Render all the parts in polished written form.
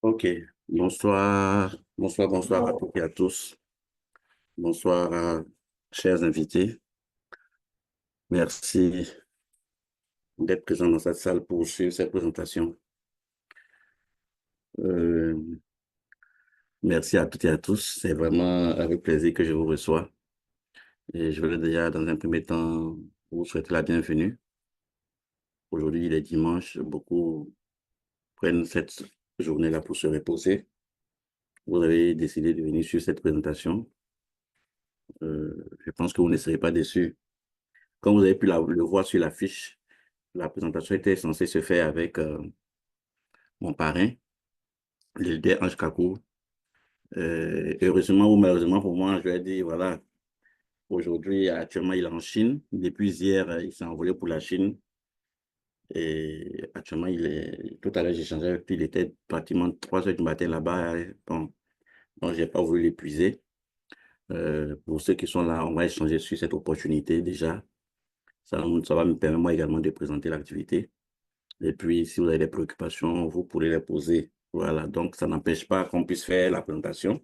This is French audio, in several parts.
Ok, bonsoir à toutes et à tous. Bonsoir, chers invités. Merci d'être présents dans cette salle pour suivre cette présentation. Euh, Merci à toutes et à tous. C'est vraiment avec plaisir que je vous reçois. Et je voudrais déjà, dans un premier temps, vous souhaiter la bienvenue. Aujourd'hui, il est dimanche. Beaucoup prennent cette journée-là pour se reposer. Vous avez décidé de venir sur cette présentation. Je pense que vous ne serez pas déçus. Comme vous avez pu le voir sur l'affiche, la présentation était censée se faire avec mon parrain, l'Ilder Ange Kakou. Heureusement ou malheureusement pour moi, je lui ai dit, voilà, aujourd'hui, actuellement, il est en Chine. Depuis hier, il s'est envolé pour la Chine. Et actuellement, tout à l'heure, j'ai échangé avec lui, il était pratiquement 3 heures du matin là-bas. Bon, donc, je n'ai pas voulu l'épuiser. Pour ceux qui sont là, on va échanger sur cette opportunité déjà. Ça va me permettre moi également de présenter l'activité. Et puis, si vous avez des préoccupations, vous pourrez les poser. Voilà, donc ça n'empêche pas qu'on puisse faire la présentation.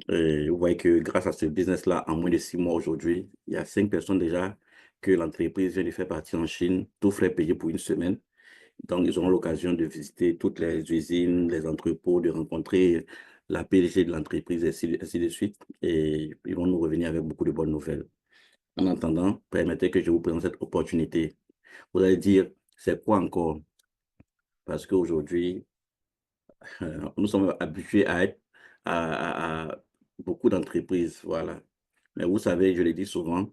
Et vous voyez que grâce à ce business-là, en moins de 6 mois aujourd'hui, il y a 5 personnes déjà que l'entreprise vient de faire partir en Chine, tout frais payés pour une semaine. Donc, ils auront l'occasion de visiter toutes les usines, les entrepôts, de rencontrer la PDG de l'entreprise, ainsi de suite. Et ils vont nous revenir avec beaucoup de bonnes nouvelles. En attendant, permettez que je vous présente cette opportunité. Vous allez dire, c'est quoi encore? Parce qu'aujourd'hui, nous sommes habitués à être à beaucoup d'entreprises, voilà. Mais vous savez, je le dis souvent,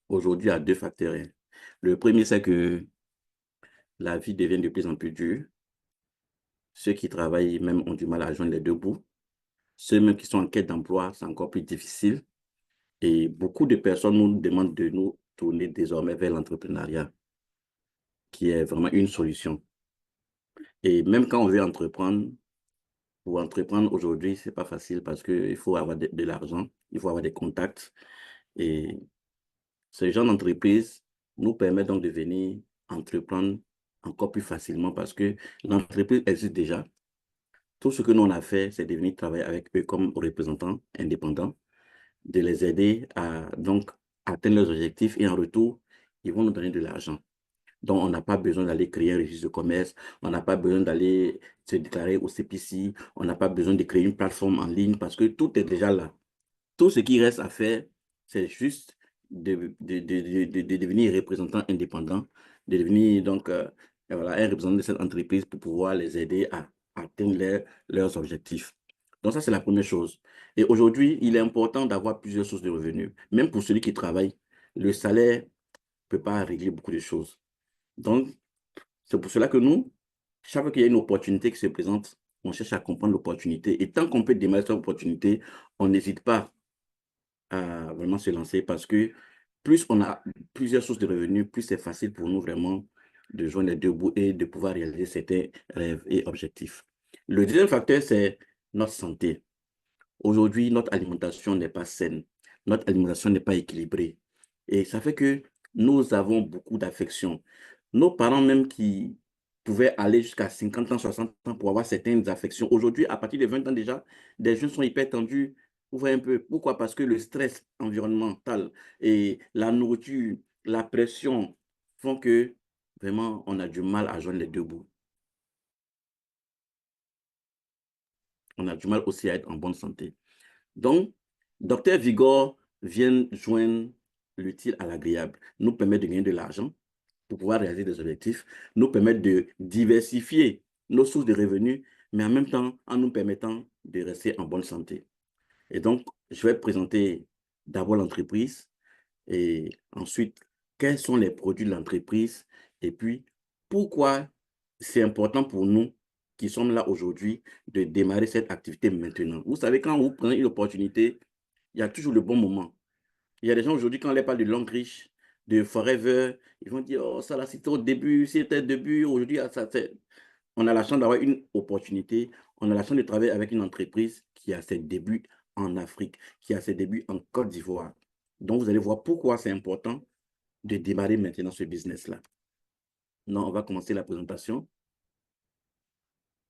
aujourd'hui, il y a deux facteurs, hein. Le premier, c'est que la vie devient de plus en plus dure. Ceux qui travaillent même ont du mal à joindre les deux bouts. Ceux même qui sont en quête d'emploi, c'est encore plus difficile. Et beaucoup de personnes nous demandent de nous tourner désormais vers l'entrepreneuriat, qui est vraiment une solution. Et même quand on veut entreprendre, pour entreprendre aujourd'hui, c'est pas facile parce qu'il faut avoir de l'argent, il faut avoir des contacts. Et ce genre d'entreprise nous permet donc de venir entreprendre encore plus facilement parce que l'entreprise existe déjà. Tout ce que nous on a fait, c'est de venir travailler avec eux comme représentants indépendants, de les aider à donc atteindre leurs objectifs et en retour, ils vont nous donner de l'argent. Donc, on n'a pas besoin d'aller créer un registre de commerce, on n'a pas besoin d'aller se déclarer au CPC, on n'a pas besoin de créer une plateforme en ligne parce que tout est déjà là. Tout ce qui reste à faire, c'est juste de devenir représentant indépendant, de devenir donc voilà, un représentant de cette entreprise pour pouvoir les aider à atteindre leurs objectifs. Donc ça, c'est la première chose. Et aujourd'hui, il est important d'avoir plusieurs sources de revenus. Même pour celui qui travaille, le salaire ne peut pas régler beaucoup de choses. Donc, c'est pour cela que nous, chaque fois qu'il y a une opportunité qui se présente, on cherche à comprendre l'opportunité. Et tant qu'on peut démarrer cette opportunité, on n'hésite pas à vraiment se lancer parce que plus on a plusieurs sources de revenus, plus c'est facile pour nous vraiment de joindre les deux bouts et de pouvoir réaliser certains rêves et objectifs. Le deuxième facteur, c'est notre santé. Aujourd'hui, notre alimentation n'est pas saine. Notre alimentation n'est pas équilibrée. Et ça fait que nous avons beaucoup d'affections. Nos parents même qui pouvaient aller jusqu'à 50 ans, 60 ans pour avoir certaines affections. Aujourd'hui, à partir de 20 ans déjà, des jeunes sont hyper tendus. Vous voyez un peu. Pourquoi? Parce que le stress environnemental et la nourriture, la pression font que vraiment on a du mal à joindre les deux bouts. On a du mal aussi à être en bonne santé. Donc, Docteur Vigor vient joindre l'utile à l'agréable, nous permet de gagner de l'argent pour pouvoir réaliser des objectifs, nous permet de diversifier nos sources de revenus, mais en même temps en nous permettant de rester en bonne santé. Et donc, je vais présenter d'abord l'entreprise et ensuite quels sont les produits de l'entreprise et puis pourquoi c'est important pour nous qui sommes là aujourd'hui de démarrer cette activité maintenant. Vous savez, quand vous prenez une opportunité, il y a toujours le bon moment. Il y a des gens aujourd'hui, quand on les parle de Long Reach, de Forever, ils vont dire, oh, ça là, c'était au début, c'était le début, aujourd'hui, ah, ça, c'est... On a la chance d'avoir une opportunité, on a la chance de travailler avec une entreprise qui a ses débuts en Afrique, qui a ses débuts en Côte d'Ivoire. Donc, vous allez voir pourquoi c'est important de démarrer maintenant ce business-là. Non, on va commencer la présentation.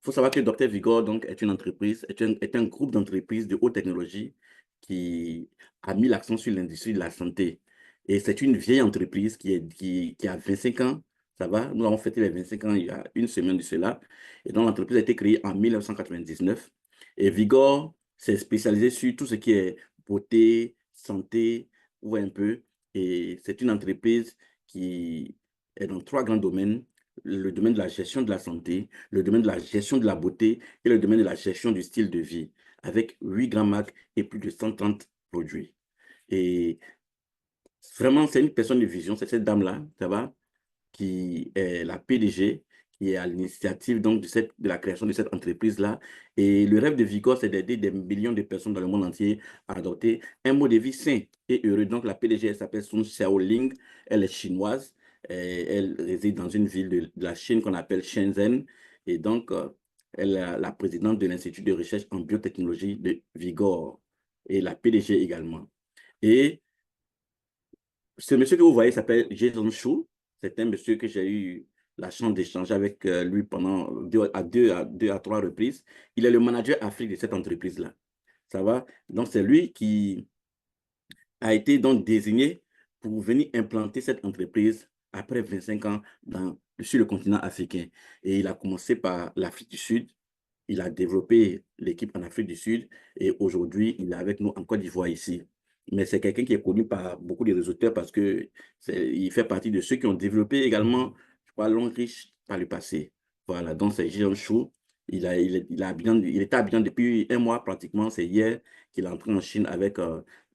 faut savoir que Dr Vigor donc, est une entreprise, est un groupe d'entreprises de haute technologie qui a mis l'accent sur l'industrie de la santé. Et c'est une vieille entreprise qui a 25 ans. Ça va? Nous avons fêté les 25 ans il y a une semaine de cela. Et donc, l'entreprise a été créée en 1999. Et Vigor s'est spécialisé sur tout ce qui est beauté, santé, ou un peu. Et c'est une entreprise qui est dans trois grands domaines: le domaine de la gestion de la santé, le domaine de la gestion de la beauté et le domaine de la gestion du style de vie, avec 8 grandes marques et plus de 130 produits. Et vraiment, c'est une personne de vision, c'est cette dame-là, ça va, qui est la PDG, qui est à l'initiative donc de la création de cette entreprise-là. Et le rêve de Vigor, c'est d'aider des millions de personnes dans le monde entier à adopter un mode de vie sain et heureux. Donc, la PDG, elle s'appelle Sun Xiaoling, elle est chinoise, et elle réside dans une ville de la Chine qu'on appelle Shenzhen. Et donc, elle est la présidente de l'Institut de recherche en biotechnologie de Vigor et la PDG également. Et ce monsieur que vous voyez s'appelle Jason Chou. C'est un monsieur que j'ai eu la chance d'échanger avec lui pendant deux à trois reprises. Il est le manager Afrique de cette entreprise-là. Ça va? Donc, c'est lui qui a été donc désigné pour venir implanter cette entreprise après 25 ans sur le continent africain. Et il a commencé par l'Afrique du Sud. Il a développé l'équipe en Afrique du Sud et aujourd'hui, il est avec nous en Côte d'Ivoire ici. Mais c'est quelqu'un qui est connu par beaucoup de réseauteurs parce qu'il fait partie de ceux qui ont développé également, je crois, Longreach par le passé. Voilà, donc c'est Jean Chou. Il était à Abidjan depuis un mois pratiquement. C'est hier qu'il est entré en Chine avec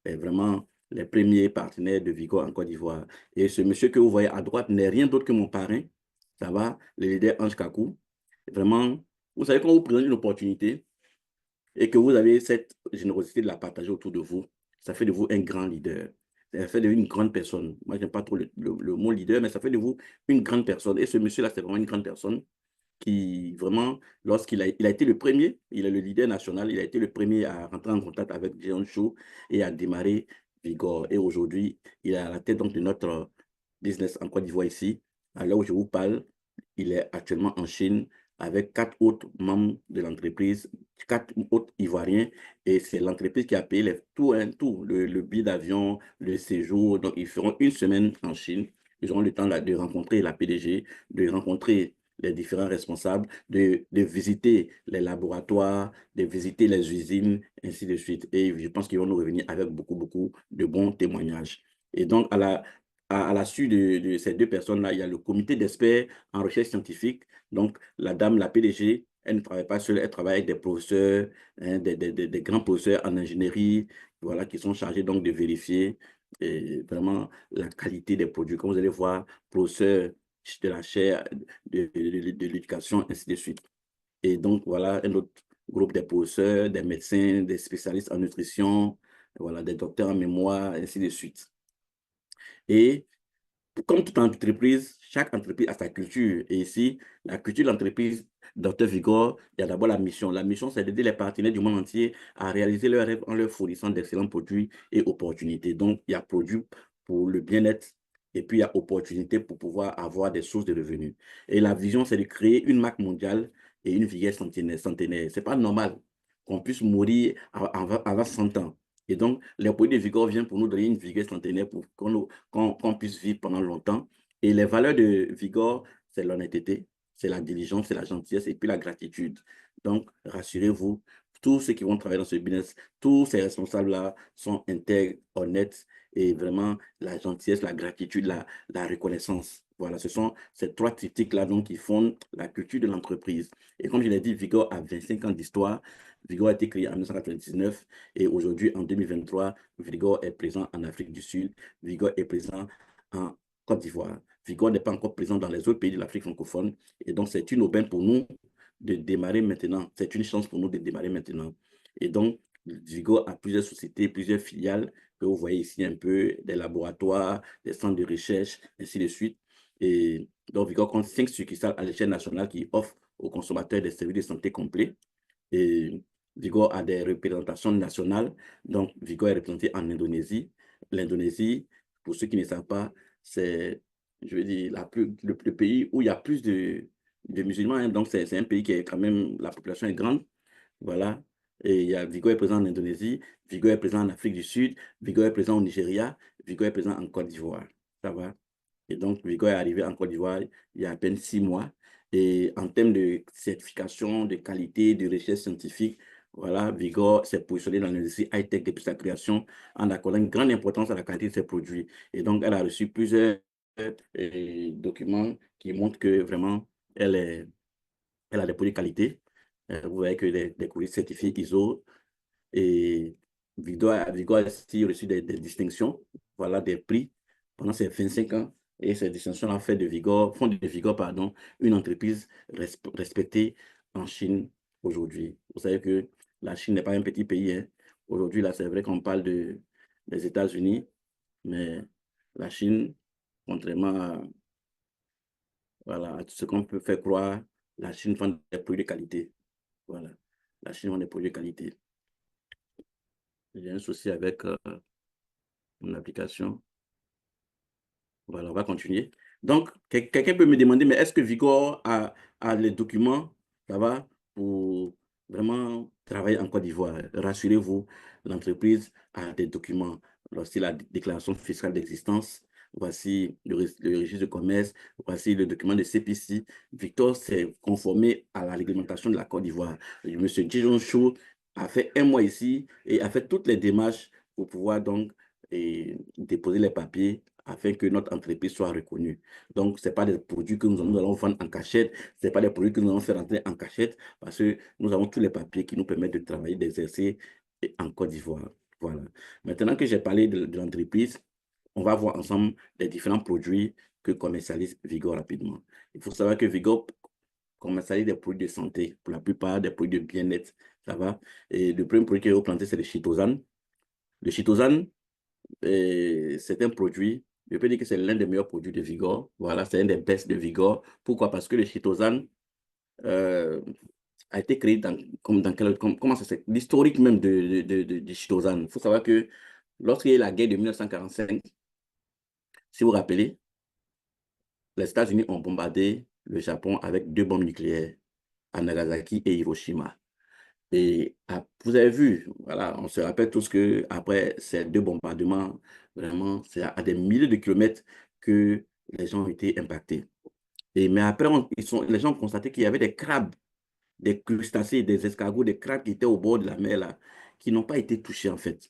vraiment les premiers partenaires de Vigo en Côte d'Ivoire. Et ce monsieur que vous voyez à droite n'est rien d'autre que mon parrain. Ça va, le leader Ange Kakou. Vraiment, vous savez, quand vous prenez une opportunité et que vous avez cette générosité de la partager autour de vous, ça fait de vous un grand leader. Ça fait de vous une grande personne. Moi, je n'aime pas trop le mot leader, mais ça fait de vous une grande personne. Et ce monsieur-là, c'est vraiment une grande personne qui, vraiment, il a été le premier, il est le leader national, il a été le premier à rentrer en contact avec Jean Chou et à démarrer Vigor. Et aujourd'hui, il est à la tête donc, de notre business en Côte d'Ivoire ici. À l'heure où je vous parle, il est actuellement en Chine avec 4 autres membres de l'entreprise, 4 autres Ivoiriens, et c'est l'entreprise qui a payé tout, hein, tout le billet d'avion, le séjour. Donc, ils feront une semaine en Chine. Ils auront le temps de rencontrer la PDG, de rencontrer les différents responsables, de visiter les laboratoires, de visiter les usines, ainsi de suite. Et je pense qu'ils vont nous revenir avec beaucoup, beaucoup de bons témoignages. Et donc, à la suite de ces deux personnes-là, il y a le comité d'experts en recherche scientifique. Donc, la dame, la PDG, elle ne travaille pas seule, elle travaille avec des professeurs, hein, des grands professeurs en ingénierie, voilà, qui sont chargés donc de vérifier vraiment la qualité des produits. Comme vous allez voir, professeurs de la chaire de l'éducation, ainsi de suite. Et donc, voilà un autre groupe des professeurs, des médecins, des spécialistes en nutrition, voilà, des docteurs en mémoire, ainsi de suite. Et comme toute entreprise, chaque entreprise a sa culture. Et ici, la culture de l'entreprise Dr Vigor, il y a d'abord la mission. La mission, c'est d'aider les partenaires du monde entier à réaliser leurs rêves en leur fournissant d'excellents produits et opportunités. Donc, il y a produits pour le bien-être et puis il y a opportunités pour pouvoir avoir des sources de revenus. Et la vision, c'est de créer une marque mondiale et une vieillesse centenaire. Ce n'est pas normal qu'on puisse mourir avant 100 ans. Et donc, les produits de Vigor viennent pour nous donner une vieillesse centenaire pour qu'on puisse vivre pendant longtemps. Et les valeurs de Vigor, c'est l'honnêteté, c'est la diligence, c'est la gentillesse et puis la gratitude. Donc, rassurez-vous, tous ceux qui vont travailler dans ce business, tous ces responsables-là sont intègres, honnêtes et vraiment la gentillesse, la gratitude, la reconnaissance. Voilà, ce sont ces trois triptyques-là donc, qui font la culture de l'entreprise. Et comme je l'ai dit, Vigor a 25 ans d'histoire. Vigor a été créé en 1999 et aujourd'hui, en 2023, Vigor est présent en Afrique du Sud. Vigor est présent en Côte d'Ivoire. Vigor n'est pas encore présent dans les autres pays de l'Afrique francophone. Et donc, c'est une aubaine pour nous de démarrer maintenant. C'est une chance pour nous de démarrer maintenant. Et donc, Vigor a plusieurs sociétés, plusieurs filiales que vous voyez ici un peu, des laboratoires, des centres de recherche, ainsi de suite. Et donc, Vigor compte 5 succursales à l'échelle nationale qui offrent aux consommateurs des services de santé complets. Et Vigor a des représentations nationales. Donc, Vigor est représenté en Indonésie. L'Indonésie, pour ceux qui ne savent pas, c'est, je veux dire, le pays où il y a plus de musulmans, hein. Donc, c'est un pays qui est quand même, la population est grande. Voilà. Et il y a Vigo est présent en Indonésie, Vigo est présent en Afrique du Sud, Vigo est présent au Nigeria, Vigo est présent en Côte d'Ivoire. Ça va. Et donc, Vigo est arrivé en Côte d'Ivoire il y a à peine 6 mois. Et en termes de certification, de qualité, de recherche scientifique, voilà, Vigo s'est positionné dans l'industrie high-tech depuis sa création en accordant une grande importance à la qualité de ses produits. Et donc, elle a reçu plusieurs documents qui montrent que vraiment, elle a des produits de qualité. Vous voyez que des courriers certifiés ISO et Vigo a aussi reçu des distinctions, voilà, des prix pendant ces 25 ans. Et ces distinctions ont fait de Vigo, font de Vigo, pardon, une entreprise respectée en Chine aujourd'hui. Vous savez que la Chine n'est pas un petit pays, hein. Aujourd'hui, là, c'est vrai qu'on parle des États-Unis, mais la Chine, contrairement à, voilà, à tout ce qu'on peut faire croire, la Chine vend des produits de qualité. Voilà. La Chine vend des produits de qualité. J'ai un souci avec mon application. Voilà, on va continuer. Donc, quelqu'un peut me demander, mais est-ce que Vigor a les documents, ça va, pour vraiment travailler en Côte d'Ivoire? Rassurez-vous, l'entreprise a des documents. Voici la déclaration fiscale d'existence, voici le registre de commerce, voici le document de CPC. Victor s'est conformé à la réglementation de la Côte d'Ivoire. Monsieur Dijon Chou a fait 1 mois ici et a fait toutes les démarches pour pouvoir donc déposer les papiers afin que notre entreprise soit reconnue. Donc, ce n'est pas des produits que nous allons vendre en cachette, ce n'est pas des produits que nous allons faire rentrer en cachette, parce que nous avons tous les papiers qui nous permettent de travailler, d'exercer en Côte d'Ivoire. Voilà. Maintenant que j'ai parlé de l'entreprise, on va voir ensemble les différents produits que commercialise Vigo rapidement. Il faut savoir que Vigo commercialise des produits de santé, pour la plupart des produits de bien-être. Ça va. Et le premier produit que je vais vous présenter, c'est le chitosan. Le chitosan, c'est un produit, je peux dire que c'est l'un des meilleurs produits de Vigor. Voilà, c'est un des best de Vigor. Pourquoi? Parce que le chitosan euh, a été créé comment ça s'appelle? L'historique même du chitosan. Il faut savoir que lorsqu'il y a eu la guerre de 1945, si vous vous rappelez, les États-Unis ont bombardé le Japon avec 2 bombes nucléaires à Nagasaki et Hiroshima. Et vous avez vu, voilà, on se rappelle tous que après ces 2 bombardements, vraiment, c'est à des milliers de kilomètres que les gens ont été impactés. Mais après, les gens ont constaté qu'il y avait des crabes, des crustacés, des escargots, des crabes qui étaient au bord de la mer, là, qui n'ont pas été touchés, en fait,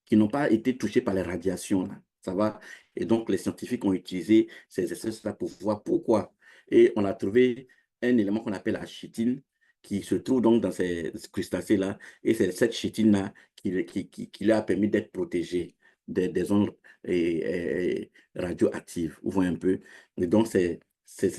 qui n'ont pas été touchés par les radiations, là. Ça va? Et donc, les scientifiques ont utilisé ces espèces-là pour voir pourquoi. Et on a trouvé un élément qu'on appelle la chitine, qui se trouve donc dans ces crustacés-là. Et c'est cette chitine-là qui leur a permis d'être protégés des ondes radioactives. Vous voyez un peu? Et donc, c'est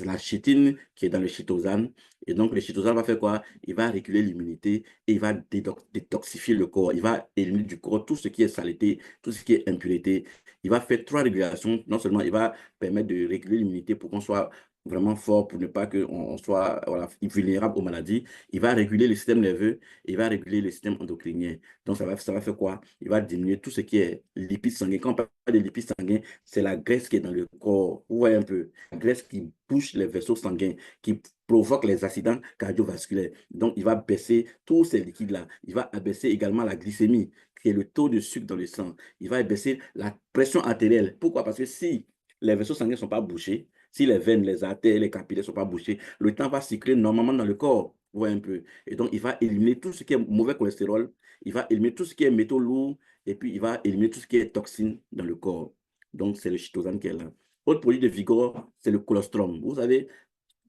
la chitine qui est dans le chitosan. Et donc, le chitosan va faire quoi? Il va réguler l'immunité et il va détoxifier le corps. Il va éliminer du corps tout ce qui est saleté, tout ce qui est impureté. Il va faire 3 régulations. Non seulement il va permettre de réguler l'immunité pour qu'on soit vraiment fort, pour ne pas qu'on soit voilà, vulnérable aux maladies. Il va réguler le système nerveux, il va réguler le système endocrinien. Donc, ça va faire quoi? Il va diminuer tout ce qui est lipides sanguins. Quand on parle de lipides sanguins, c'est la graisse qui est dans le corps. Vous voyez un peu, la graisse qui bouche les vaisseaux sanguins, qui provoque les accidents cardiovasculaires. Donc, il va baisser tous ces liquides-là. Il va abaisser également la glycémie, qui est le taux de sucre dans le sang. Il va abaisser la pression artérielle. Pourquoi? Parce que si les vaisseaux sanguins ne sont pas bouchés, si les veines, les artères, les capillaires ne sont pas bouchés, le temps va circuler normalement dans le corps. Vous voyez un peu. Et donc, il va éliminer tout ce qui est mauvais cholestérol, il va éliminer tout ce qui est métaux lourds, et puis il va éliminer tout ce qui est toxines dans le corps. Donc, c'est le chitosan qui est là. Autre produit de Vigor, c'est le colostrum. Vous savez,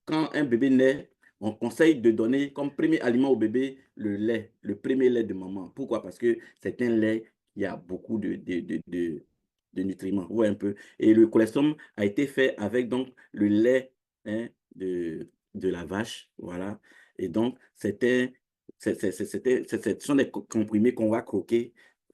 quand un bébé naît, on conseille de donner comme premier aliment au bébé le lait, le premier lait de maman. Pourquoi? Parce que c'est un lait qui a beaucoup de nutriments. Vous voyez un peu. Et le colostrum a été fait avec donc le lait, hein, de la vache. Voilà. Et donc, ce sont des comprimés qu'on va croquer.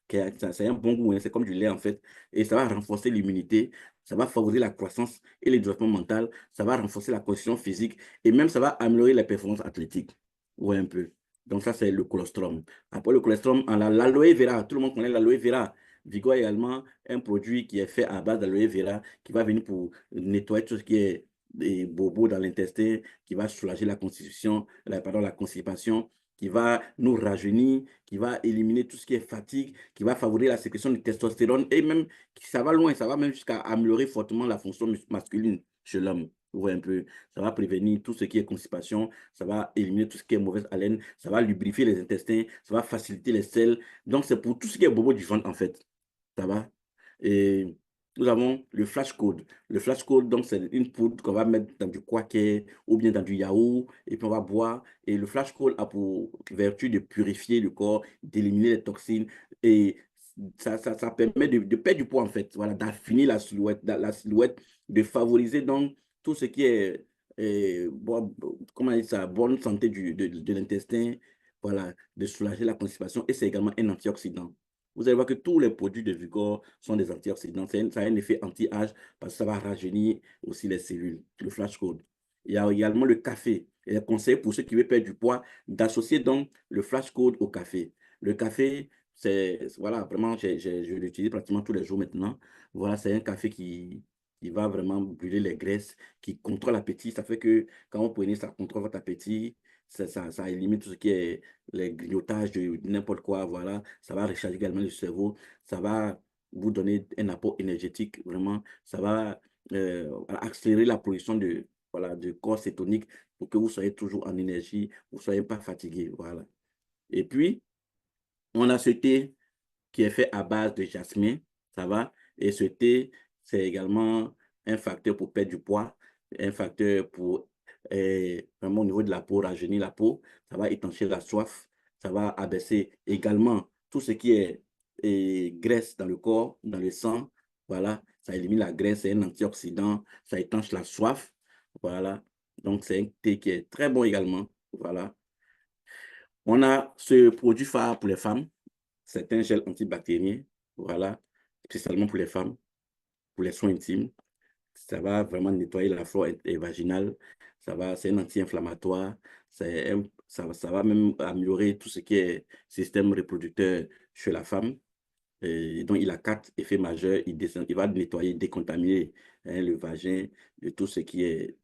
C'est un bon goût, hein, c'est comme du lait en fait. Et ça va renforcer l'immunité, ça va favoriser la croissance et le développement mental, ça va renforcer la condition physique et même ça va améliorer les performances athlétiques. Ouais, un peu. Donc ça, c'est le colostrum. Après le colostrum, l'aloe vera, tout le monde connaît l'aloe vera. Vigo a également un produit qui est fait à base d'aloe vera qui va venir pour nettoyer tout ce qui est des bobos dans l'intestin, qui va soulager la constitution, pardon, la constipation, qui va nous rajeunir, qui va éliminer tout ce qui est fatigue, qui va favoriser la sécrétion de testostérone et même, ça va loin, ça va même jusqu'à améliorer fortement la fonction masculine chez l'homme. Vous voyez un peu, ça va prévenir tout ce qui est constipation, ça va éliminer tout ce qui est mauvaise haleine, ça va lubrifier les intestins, ça va faciliter les selles. Donc, c'est pour tout ce qui est bobo du ventre, en fait. Ça va? Et nous avons le flash code. Le flash code, donc, c'est une poudre qu'on va mettre dans du quaker ou bien dans du yaourt et puis on va boire. Et le flash code a pour vertu de purifier le corps, d'éliminer les toxines et ça permet de perdre du poids, en fait. Voilà, d'affinir la silhouette, de favoriser donc tout ce qui est, comment dire ça, bonne santé de l'intestin, voilà, de soulager la constipation et c'est également un antioxydant. Vous allez voir que tous les produits de Vigor sont des antioxydants. Ça a un effet anti-âge parce que ça va rajeunir aussi les cellules, le flash code. Il y a également le café. Il est conseillé pour ceux qui veulent perdre du poids d'associer donc le flash code au café. Le café, voilà, vraiment, je l'utilise pratiquement tous les jours maintenant. Voilà, c'est un café qui va vraiment brûler les graisses, qui contrôle l'appétit. Ça fait que quand vous prenez, ça contrôle votre appétit. Ça élimine tout ce qui est les grignotages de n'importe quoi, voilà. Ça va recharger également le cerveau. Ça va vous donner un apport énergétique, vraiment. Ça va accélérer la production voilà, de corps cétonique pour que vous soyez toujours en énergie, vous ne soyez pas fatigué, voilà. Et puis, on a ce thé qui est fait à base de jasmin, ça va. Et ce thé, c'est également un facteur pour perdre du poids, un facteur pour vraiment au niveau de la peau, rajeunir la peau, ça va étancher la soif, ça va abaisser également tout ce qui est graisse dans le corps, dans le sang, voilà, ça élimine la graisse, c'est un antioxydant, ça étanche la soif, voilà. Donc, c'est un thé qui est très bon également, voilà. On a ce produit phare pour les femmes, c'est un gel antibactérien, voilà, spécialement pour les femmes, pour les soins intimes. Ça va vraiment nettoyer la flore vaginale, c'est un anti-inflammatoire, ça va même améliorer tout ce qui est système reproducteur chez la femme. Et donc, il a 4 effets majeurs. Il va nettoyer, décontaminer le vagin de tout ce qui est,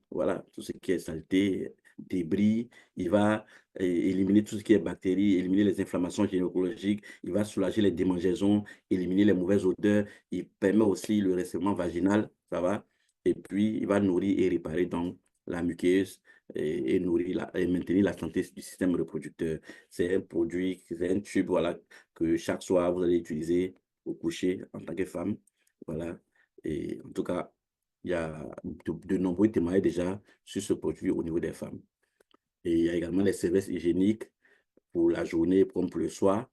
voilà, tout ce qui est saleté, débris. Il va éliminer tout ce qui est bactéries, éliminer les inflammations gynécologiques. Il va soulager les démangeaisons, éliminer les mauvaises odeurs. Il permet aussi le resserrement vaginal, ça va. Et puis, il va nourrir et réparer donc la muqueuse et nourrir et maintenir la santé du système reproducteur. C'est un produit, c'est un tube, voilà, que chaque soir, vous allez utiliser au coucher en tant que femme. Voilà. Et en tout cas, il y a de nombreux témoignages déjà sur ce produit au niveau des femmes. Et il y a également les serviettes hygiéniques pour la journée comme pour le soir.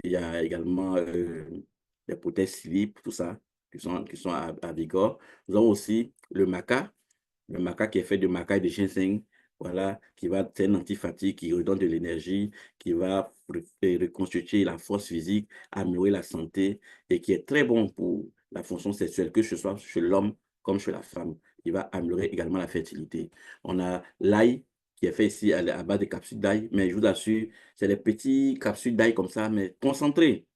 Il y a également les prothèses slip, tout ça, qui sont à Vigor. Nous avons aussi le maca qui est fait de maca et de ginseng, voilà, c'est un antifatigue qui redonne de l'énergie, qui va reconstituer la force physique, améliorer la santé et qui est très bon pour la fonction sexuelle, que ce soit chez l'homme comme chez la femme. Il va améliorer également la fertilité. On a l'ail qui est fait ici à base de capsules d'ail, mais je vous assure, c'est des petites capsules d'ail comme ça, mais concentrées.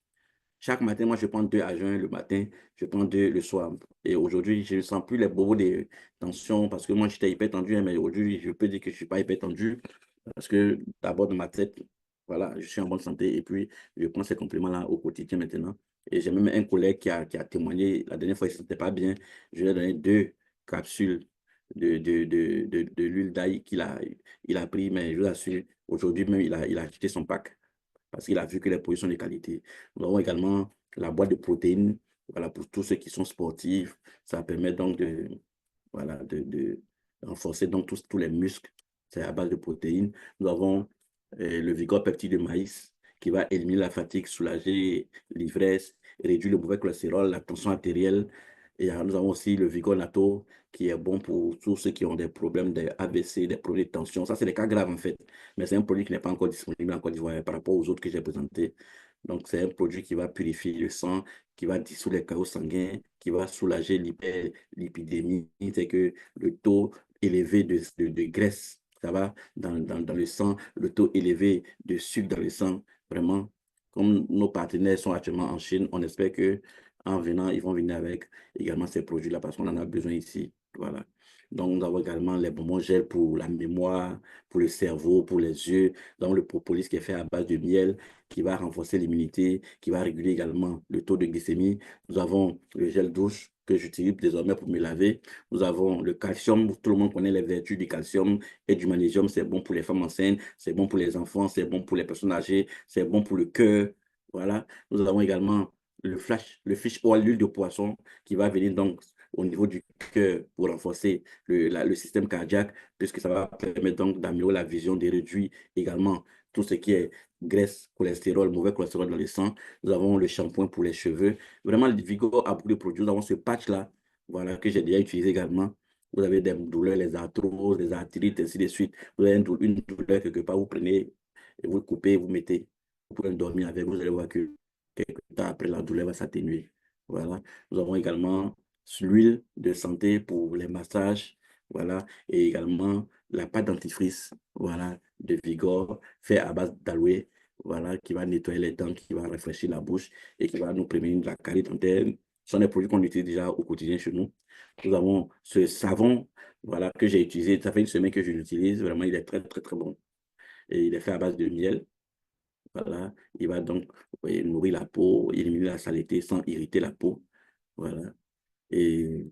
Chaque matin, moi, je prends 2 à jeun le matin, je prends 2 le soir. Et aujourd'hui, je ne sens plus les bobos de tension parce que moi, j'étais hyper tendu, hein, mais aujourd'hui, je peux dire que je ne suis pas hyper tendu parce que d'abord, dans ma tête, voilà, je suis en bonne santé et puis je prends ces compléments-là au quotidien maintenant. Et j'ai même un collègue qui a témoigné la dernière fois, il ne se sentait pas bien. Je lui ai donné 2 capsules de l'huile d'ail il a pris, mais je vous assure, aujourd'hui même, il a acheté son pack parce qu'il a vu que les produits sont de qualité. Nous avons également la boîte de protéines, voilà, pour tous ceux qui sont sportifs. Ça permet donc voilà, de renforcer donc tous les muscles. C'est à base de protéines. Nous avons le Vigor peptide de maïs qui va éliminer la fatigue, soulager l'ivresse, réduire le mauvais cholestérol, la tension artérielle. Et nous avons aussi le Vigor Nato qui est bon pour tous ceux qui ont des problèmes d'AVC, des problèmes de tension. Ça, c'est des cas graves en fait. Mais c'est un produit qui n'est pas encore disponible en Côte d'Ivoire par rapport aux autres que j'ai présentés. Donc, c'est un produit qui va purifier le sang, qui va dissoudre les caillots sanguins, qui va soulager l'hyperlipidémie, c'est que le taux élevé de graisse, ça va dans le sang, le taux élevé de sucre dans le sang, vraiment, comme nos partenaires sont actuellement en Chine, on espère que en venant, ils vont venir avec également ces produits-là parce qu'on en a besoin ici. Voilà. Donc, nous avons également les bonbons gel pour la mémoire, pour le cerveau, pour les yeux. Donc, le propolis qui est fait à base de miel, qui va renforcer l'immunité, qui va réguler également le taux de glycémie. Nous avons le gel douche que j'utilise désormais pour me laver. Nous avons le calcium. Tout le monde connaît les vertus du calcium et du magnésium. C'est bon pour les femmes enceintes, c'est bon pour les enfants, c'est bon pour les personnes âgées, c'est bon pour le cœur. Voilà. Nous avons également le fish oil, l'huile de poisson, qui va venir donc au niveau du cœur pour renforcer le système cardiaque, puisque ça va permettre donc d'améliorer la vision, de réduire également tout ce qui est graisse, cholestérol, mauvais cholestérol dans le sang. Nous avons le shampoing pour les cheveux. Vraiment, le Vigor a beaucoup de produits. Nous avons ce patch-là, voilà, que j'ai déjà utilisé également. Vous avez des douleurs, les arthroses, les arthrites, ainsi de suite. Vous avez une douleur quelque part, vous prenez, et vous le coupez, vous mettez. Vous pouvez dormir avec, vous allez voir que quelques temps après, la douleur va s'atténuer. Voilà. Nous avons également l'huile de santé pour les massages, voilà, et également la pâte dentifrice, voilà, de Vigor, fait à base d'aloe, voilà, qui va nettoyer les dents, qui va rafraîchir la bouche et qui va nous prévenir de la carie dentaire. Ce sont des produits qu'on utilise déjà au quotidien chez nous. Nous avons ce savon, voilà, que j'ai utilisé, ça fait une semaine que je l'utilise, vraiment, il est très, très, très bon. Et il est fait à base de miel, voilà, il va donc nourrir la peau, éliminer la saleté sans irriter la peau, voilà. Et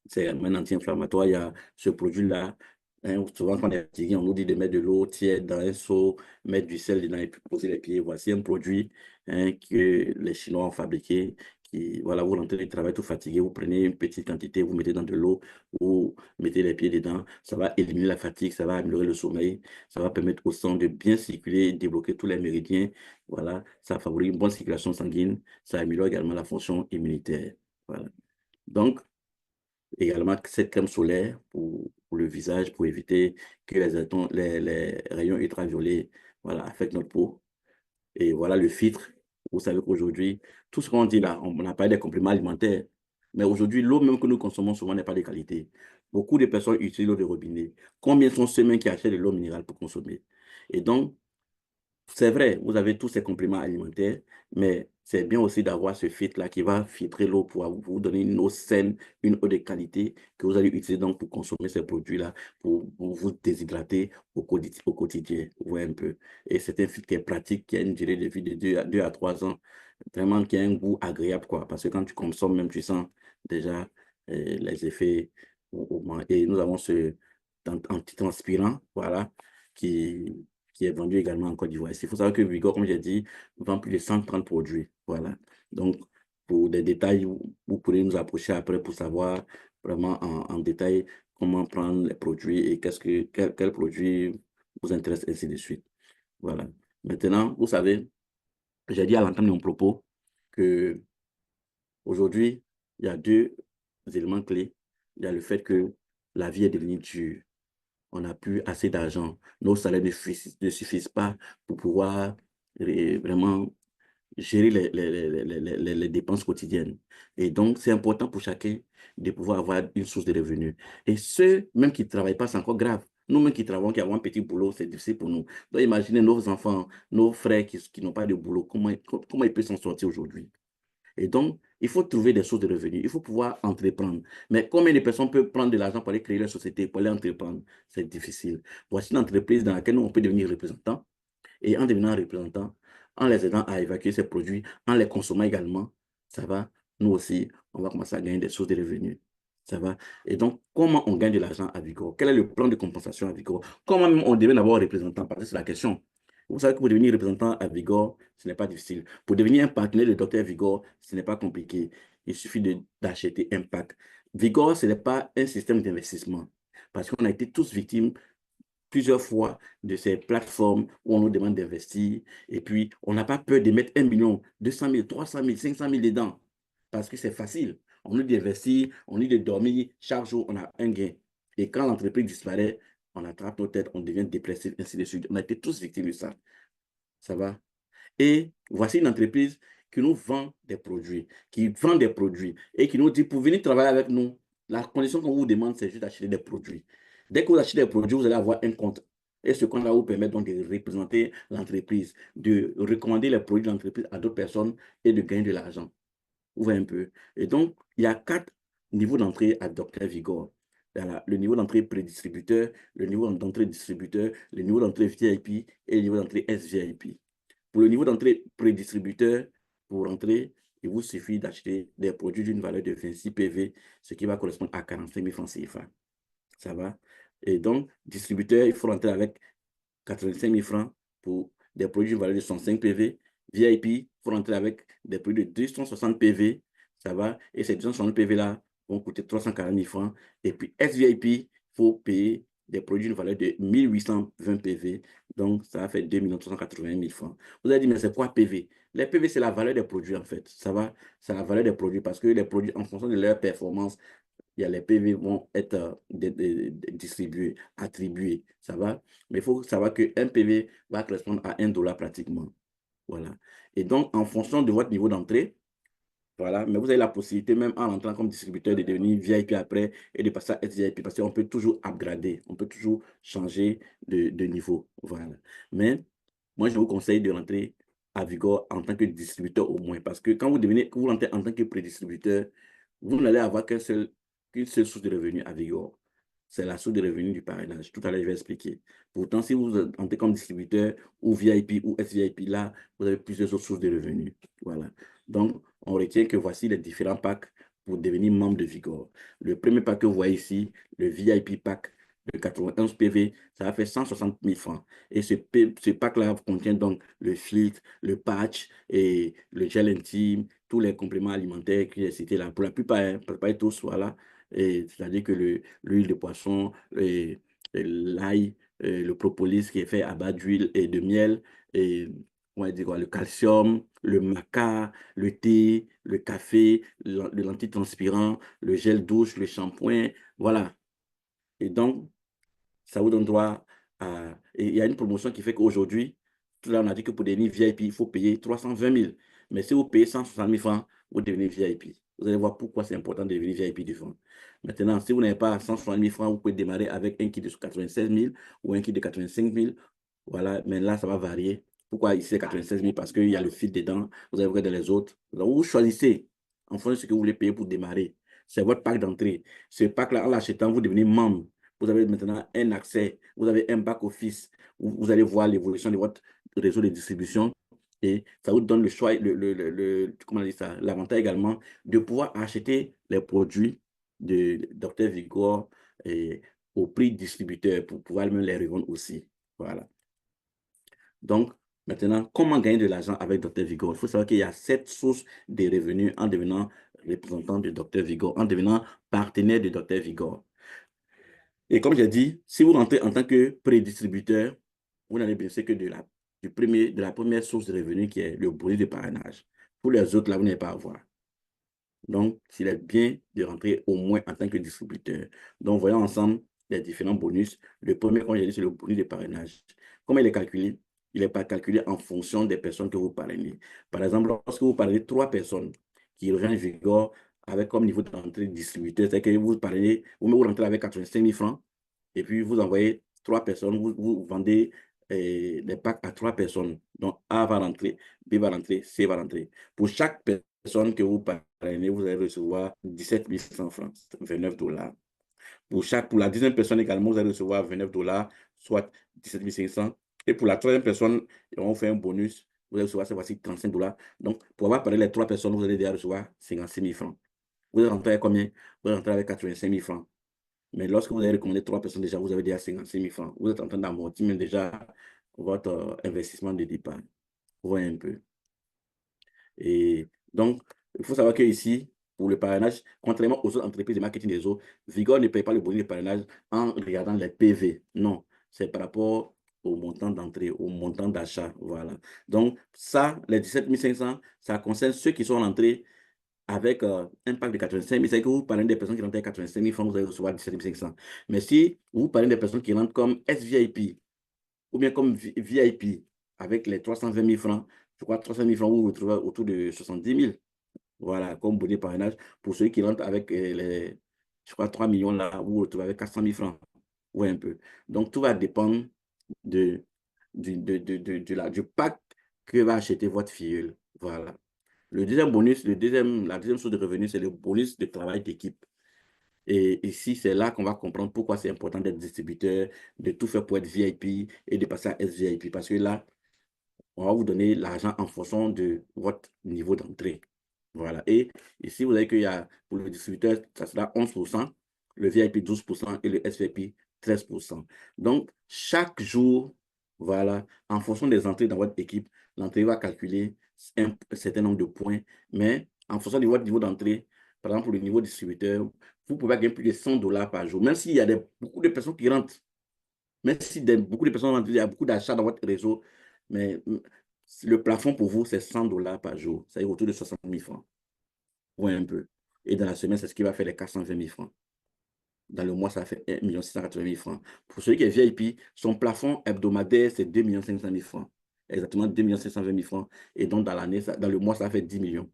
c'est un anti-inflammatoire. Il y a ce produit-là. Hein, souvent, quand on est fatigué, on nous dit de mettre de l'eau tiède dans un seau, mettre du sel dedans et puis poser les pieds. Voici un produit, hein, que les Chinois ont fabriqué. Qui, voilà, vous rentrez du travail tout fatigué, vous prenez une petite quantité, vous mettez dans de l'eau, vous mettez les pieds dedans. Ça va éliminer la fatigue, ça va améliorer le sommeil, ça va permettre au sang de bien circuler, débloquer tous les méridiens. Voilà, ça favorise une bonne circulation sanguine, ça améliore également la fonction immunitaire. Voilà. Donc, également cette crème solaire pour le visage, pour éviter que les rayons ultraviolets, voilà, affectent notre peau. Et voilà le filtre. Vous savez qu'aujourd'hui, tout ce qu'on dit là, on a parlé des compléments alimentaires, mais aujourd'hui, l'eau même que nous consommons souvent n'est pas de qualité. Beaucoup de personnes utilisent l'eau de robinet. Combien sont ceux-mêmes qui achètent de l'eau minérale pour consommer? Et donc, c'est vrai, vous avez tous ces compléments alimentaires, mais c'est bien aussi d'avoir ce filtre-là qui va filtrer l'eau pour vous donner une eau saine, une eau de qualité que vous allez utiliser donc pour consommer ces produits-là, pour vous déshydrater au quotidien. Vous voyez un peu. Et c'est un filtre qui est pratique, qui a une durée de vie de 2 à 3 ans, vraiment qui a un goût agréable, quoi. Parce que quand tu consommes, même tu sens déjà les effets. Et nous avons ce antitranspirant, voilà, qui qui est vendu également en Côte d'Ivoire. Il faut savoir que Vigor, comme j'ai dit, vend plus de 130 produits. Voilà. Donc, pour des détails, vous pourrez nous approcher après pour savoir vraiment en détail comment prendre les produits et quel produit vous intéresse, ainsi de suite. Voilà. Maintenant, vous savez, j'ai dit à l'entame de mon propos que aujourd'hui, il y a deux éléments clés. Il y a le fait que la vie est devenue dure. On n'a plus assez d'argent. Nos salaires ne suffisent pas pour pouvoir vraiment gérer les dépenses quotidiennes. Et donc, c'est important pour chacun de pouvoir avoir une source de revenus. Et ceux même qui ne travaillent pas, c'est encore grave. Nous-mêmes qui travaillons, qui avons un petit boulot, c'est difficile pour nous. Donc, imaginez nos enfants, nos frères qui n'ont pas de boulot, comment ils peuvent s'en sortir aujourd'hui? Et donc, il faut trouver des sources de revenus. Il faut pouvoir entreprendre. Mais combien de personnes peuvent prendre de l'argent pour aller créer leur société, pour aller entreprendre? C'est difficile. Voici une entreprise dans laquelle on peut devenir représentant. Et en devenant représentant, en les aidant à évacuer ces produits, en les consommant également, ça va, nous aussi, on va commencer à gagner des sources de revenus. Ça va. Et donc, comment on gagne de l'argent à Vigor? Quel est le plan de compensation à Vigor? Comment même on devient d'abord représentant? Parce que c'est la question. Vous savez que pour devenir représentant à Vigor, ce n'est pas difficile. Pour devenir un partenaire de Dr Vigor, ce n'est pas compliqué. Il suffit d'acheter un pack. Vigor, ce n'est pas un système d'investissement. Parce qu'on a été tous victimes plusieurs fois de ces plateformes où on nous demande d'investir. Et puis, on n'a pas peur de mettre 1 million, 200 000, 300 000, 500 000 dedans. Parce que c'est facile. On nous dit d'investir, on nous dit de dormir. Chaque jour, on a un gain. Et quand l'entreprise disparaît, on attrape nos têtes, on devient dépressif, ainsi de suite. On a été tous victimes de ça. Ça va? Et voici une entreprise qui nous vend des produits, et qui nous dit pour venir travailler avec nous, la condition qu'on vous demande, c'est juste d'acheter des produits. Dès que vous achetez des produits, vous allez avoir un compte. Et ce compte va vous permettre donc de représenter l'entreprise, de recommander les produits de l'entreprise à d'autres personnes et de gagner de l'argent. Vous voyez un peu. Et donc, il y a 4 niveau d'entrée à Dr Vigor. Voilà, le niveau d'entrée pré-distributeur, le niveau d'entrée distributeur, le niveau d'entrée VIP et le niveau d'entrée SVIP. Pour le niveau d'entrée pré-distributeur, pour entrer, il vous suffit d'acheter des produits d'une valeur de 26 PV, ce qui va correspondre à 45 000 francs CFA. Ça va? Et donc, distributeur, il faut rentrer avec 85 000 francs pour des produits d'une valeur de 105 PV. VIP, il faut rentrer avec des produits de 260 PV. Ça va? Et ces 260 PV-là vont coûter 340 000 francs. Et puis SVIP, il faut payer des produits d'une valeur de 1820 PV. Donc, ça va faire 2 380 000 francs. Vous allez dire, mais c'est quoi PV? Les PV, c'est la valeur des produits, en fait. Ça va? C'est la valeur des produits parce que les produits, en fonction de leur performance, il y a les PV vont être distribués, attribués, ça va? Mais il faut savoir qu'un PV va correspondre à 1 $ pratiquement. Voilà. Et donc, en fonction de votre niveau d'entrée, voilà, mais vous avez la possibilité, même en entrant comme distributeur, de devenir VIP après et de passer à SVIP parce qu'on peut toujours upgrader, on peut toujours changer de niveau. Voilà. Mais moi, je vous conseille de rentrer à Vigor en tant que distributeur au moins parce que quand vous rentrez en tant que prédistributeur, vous n'allez avoir qu'une seule source de revenus à Vigor. C'est la source de revenus du parrainage. Tout à l'heure, je vais expliquer. Pourtant, si vous entrez comme distributeur ou VIP ou SVIP, là, vous avez plusieurs autres sources de revenus. Voilà. Donc, on retient que voici les différents packs pour devenir membre de Vigor. Le premier pack que vous voyez ici, le VIP pack de 91 PV, ça va faire 160 000 francs. Et ce pack-là contient donc le filtre, le patch et le gel intime, tous les compléments alimentaires que j'ai cités là. Pour la plupart, hein, pas tous, voilà. C'est-à-dire que l'huile de poisson, et l'ail, le propolis qui est fait à base d'huile et de miel, et on va dire quoi, le calcium, le maca, le thé, le café, l'antitranspirant, le gel douche, le shampoing, voilà. Et donc, ça vous donne droit à... Et il y a une promotion qui fait qu'aujourd'hui, tout là, on a dit que pour devenir VIP, il faut payer 320 000. Mais si vous payez 160 000 francs, vous devenez VIP. Vous allez voir pourquoi c'est important de devenir VIP du fond. Maintenant, si vous n'avez pas 160 000 francs, vous pouvez démarrer avec un kit de 96 000 ou un kit de 85 000. Voilà, mais là, ça va varier. Pourquoi ici c'est 96 000? Parce qu'il y a le fil dedans. Vous allez voir dans les autres. Donc, vous choisissez en fonction de ce que vous voulez payer pour démarrer. C'est votre pack d'entrée. Ce pack-là, en l'achetant, vous devenez membre. Vous avez maintenant un accès, vous avez un back-office où vous allez voir l'évolution de votre réseau de distribution et ça vous donne le choix, comment on dit ça, l'avantage également de pouvoir acheter les produits de Dr Vigor et au prix distributeur pour pouvoir même les revendre aussi. Voilà. Donc, maintenant, comment gagner de l'argent avec Dr Vigor? Il faut savoir qu'il y a 7 sources de revenus en devenant représentant de Dr Vigor, en devenant partenaire de Dr Vigor. Et comme j'ai dit, si vous rentrez en tant que prédistributeur, vous n'allez bénéficier que de la première source de revenus qui est le bonus de parrainage. Pour les autres, là, vous n'allez pas avoir. Donc, il est bien de rentrer au moins en tant que distributeur. Donc, voyons ensemble les différents bonus. Le premier, comme j'ai dit, c'est le bonus de parrainage. Comment il est calculé? Il n'est pas calculé en fonction des personnes que vous parrainez. Par exemple, lorsque vous parrainez 3 personnes qui rejoignent Vigor avec comme niveau d'entrée distributeur, c'est que vous parrainez, vous rentrez avec 85 000 francs et puis vous envoyez 3 personnes, vous vendez des packs à 3 personnes. Donc, A va rentrer, B va rentrer, C va rentrer. Pour chaque personne que vous parrainez, vous allez recevoir 17 100 francs, 29 $. Pour la deuxième personne également, vous allez recevoir 29 $, soit 17 500. Et pour la troisième personne, on fait un bonus, vous allez recevoir cette fois-ci 35 $. Donc, pour avoir parlé les 3 personnes, vous allez déjà recevoir 56 000 francs. Vous allez rentrer avec combien? Vous allez rentrer avec 85 000 francs. Mais lorsque vous avez recommandé 3 personnes, déjà, vous avez déjà 56 000 francs. Vous êtes en train d'amortir même déjà votre investissement de départ. Vous voyez un peu. Et donc, il faut savoir qu'ici, pour le parrainage, contrairement aux autres entreprises de marketing des autres, Vigor ne paye pas le bonus de parrainage en regardant les PV. Non, c'est par rapport au montant d'entrée, au montant d'achat. Voilà. Donc, ça, les 17 500, ça concerne ceux qui sont en entrée avec un pack de 85 000, c'est que vous parlez des personnes qui rentrent avec 85 000 francs, vous allez recevoir 17 500. Mais si vous parlez des personnes qui rentrent comme SVIP ou bien comme VIP avec les 320 000 francs, je crois 300 000 francs, vous vous retrouvez autour de 70 000. Voilà, comme bonnet parrainage. Pour ceux qui rentrent avec je crois, 3 millions là, vous vous retrouvez avec 400 000 francs. Oui, un peu. Donc, tout va dépendre de, du pack que va acheter votre filleul. Voilà. La deuxième source de revenus, c'est le bonus de travail d'équipe. Et ici, c'est là qu'on va comprendre pourquoi c'est important d'être distributeur, de tout faire pour être VIP et de passer à SVIP. Parce que là, on va vous donner l'argent en fonction de votre niveau d'entrée. Voilà. Et ici, vous avez qu'il y a, pour le distributeur, ça sera 11%, le VIP 12% et le SVP 13%. Donc, chaque jour, voilà, en fonction des entrées dans votre équipe, l'entrée va calculer un certain nombre de points, mais en fonction de votre niveau d'entrée, par exemple, pour le niveau distributeur, vous pouvez gagner plus de $100 par jour, même s'il y a beaucoup de personnes qui rentrent. Même si beaucoup de personnes rentrent, il y a beaucoup d'achats dans votre réseau, mais le plafond pour vous, c'est $100 par jour. Ça est autour de 60 000 francs. Ouais, un peu. Et dans la semaine, c'est ce qui va faire les 420 000 francs. Dans le mois, ça fait 1 680 000 francs. Pour celui qui est VIP, son plafond hebdomadaire, c'est 2 500 000 francs. Exactement 2 520 000 francs. Et donc, dans l'année, dans le mois, ça fait 10 millions.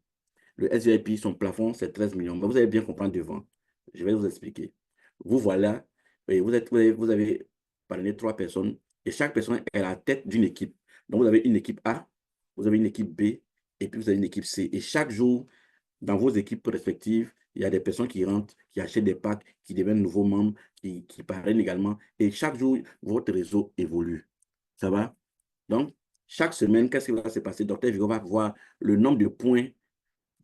Le SVIP, son plafond, c'est 13 millions. Mais vous allez bien comprendre devant. Je vais vous expliquer. Vous voilà, et vous avez parrainé 3 personnes, et chaque personne est à la tête d'une équipe. Donc, vous avez une équipe A, vous avez une équipe B, et puis vous avez une équipe C. Et chaque jour, dans vos équipes respectives, il y a des personnes qui rentrent, qui achètent des packs, qui deviennent nouveaux membres, qui parrainent également. Et chaque jour, votre réseau évolue. Ça va? Donc, chaque semaine, qu'est-ce qui va se passer? Docteur Vigo va voir le nombre de points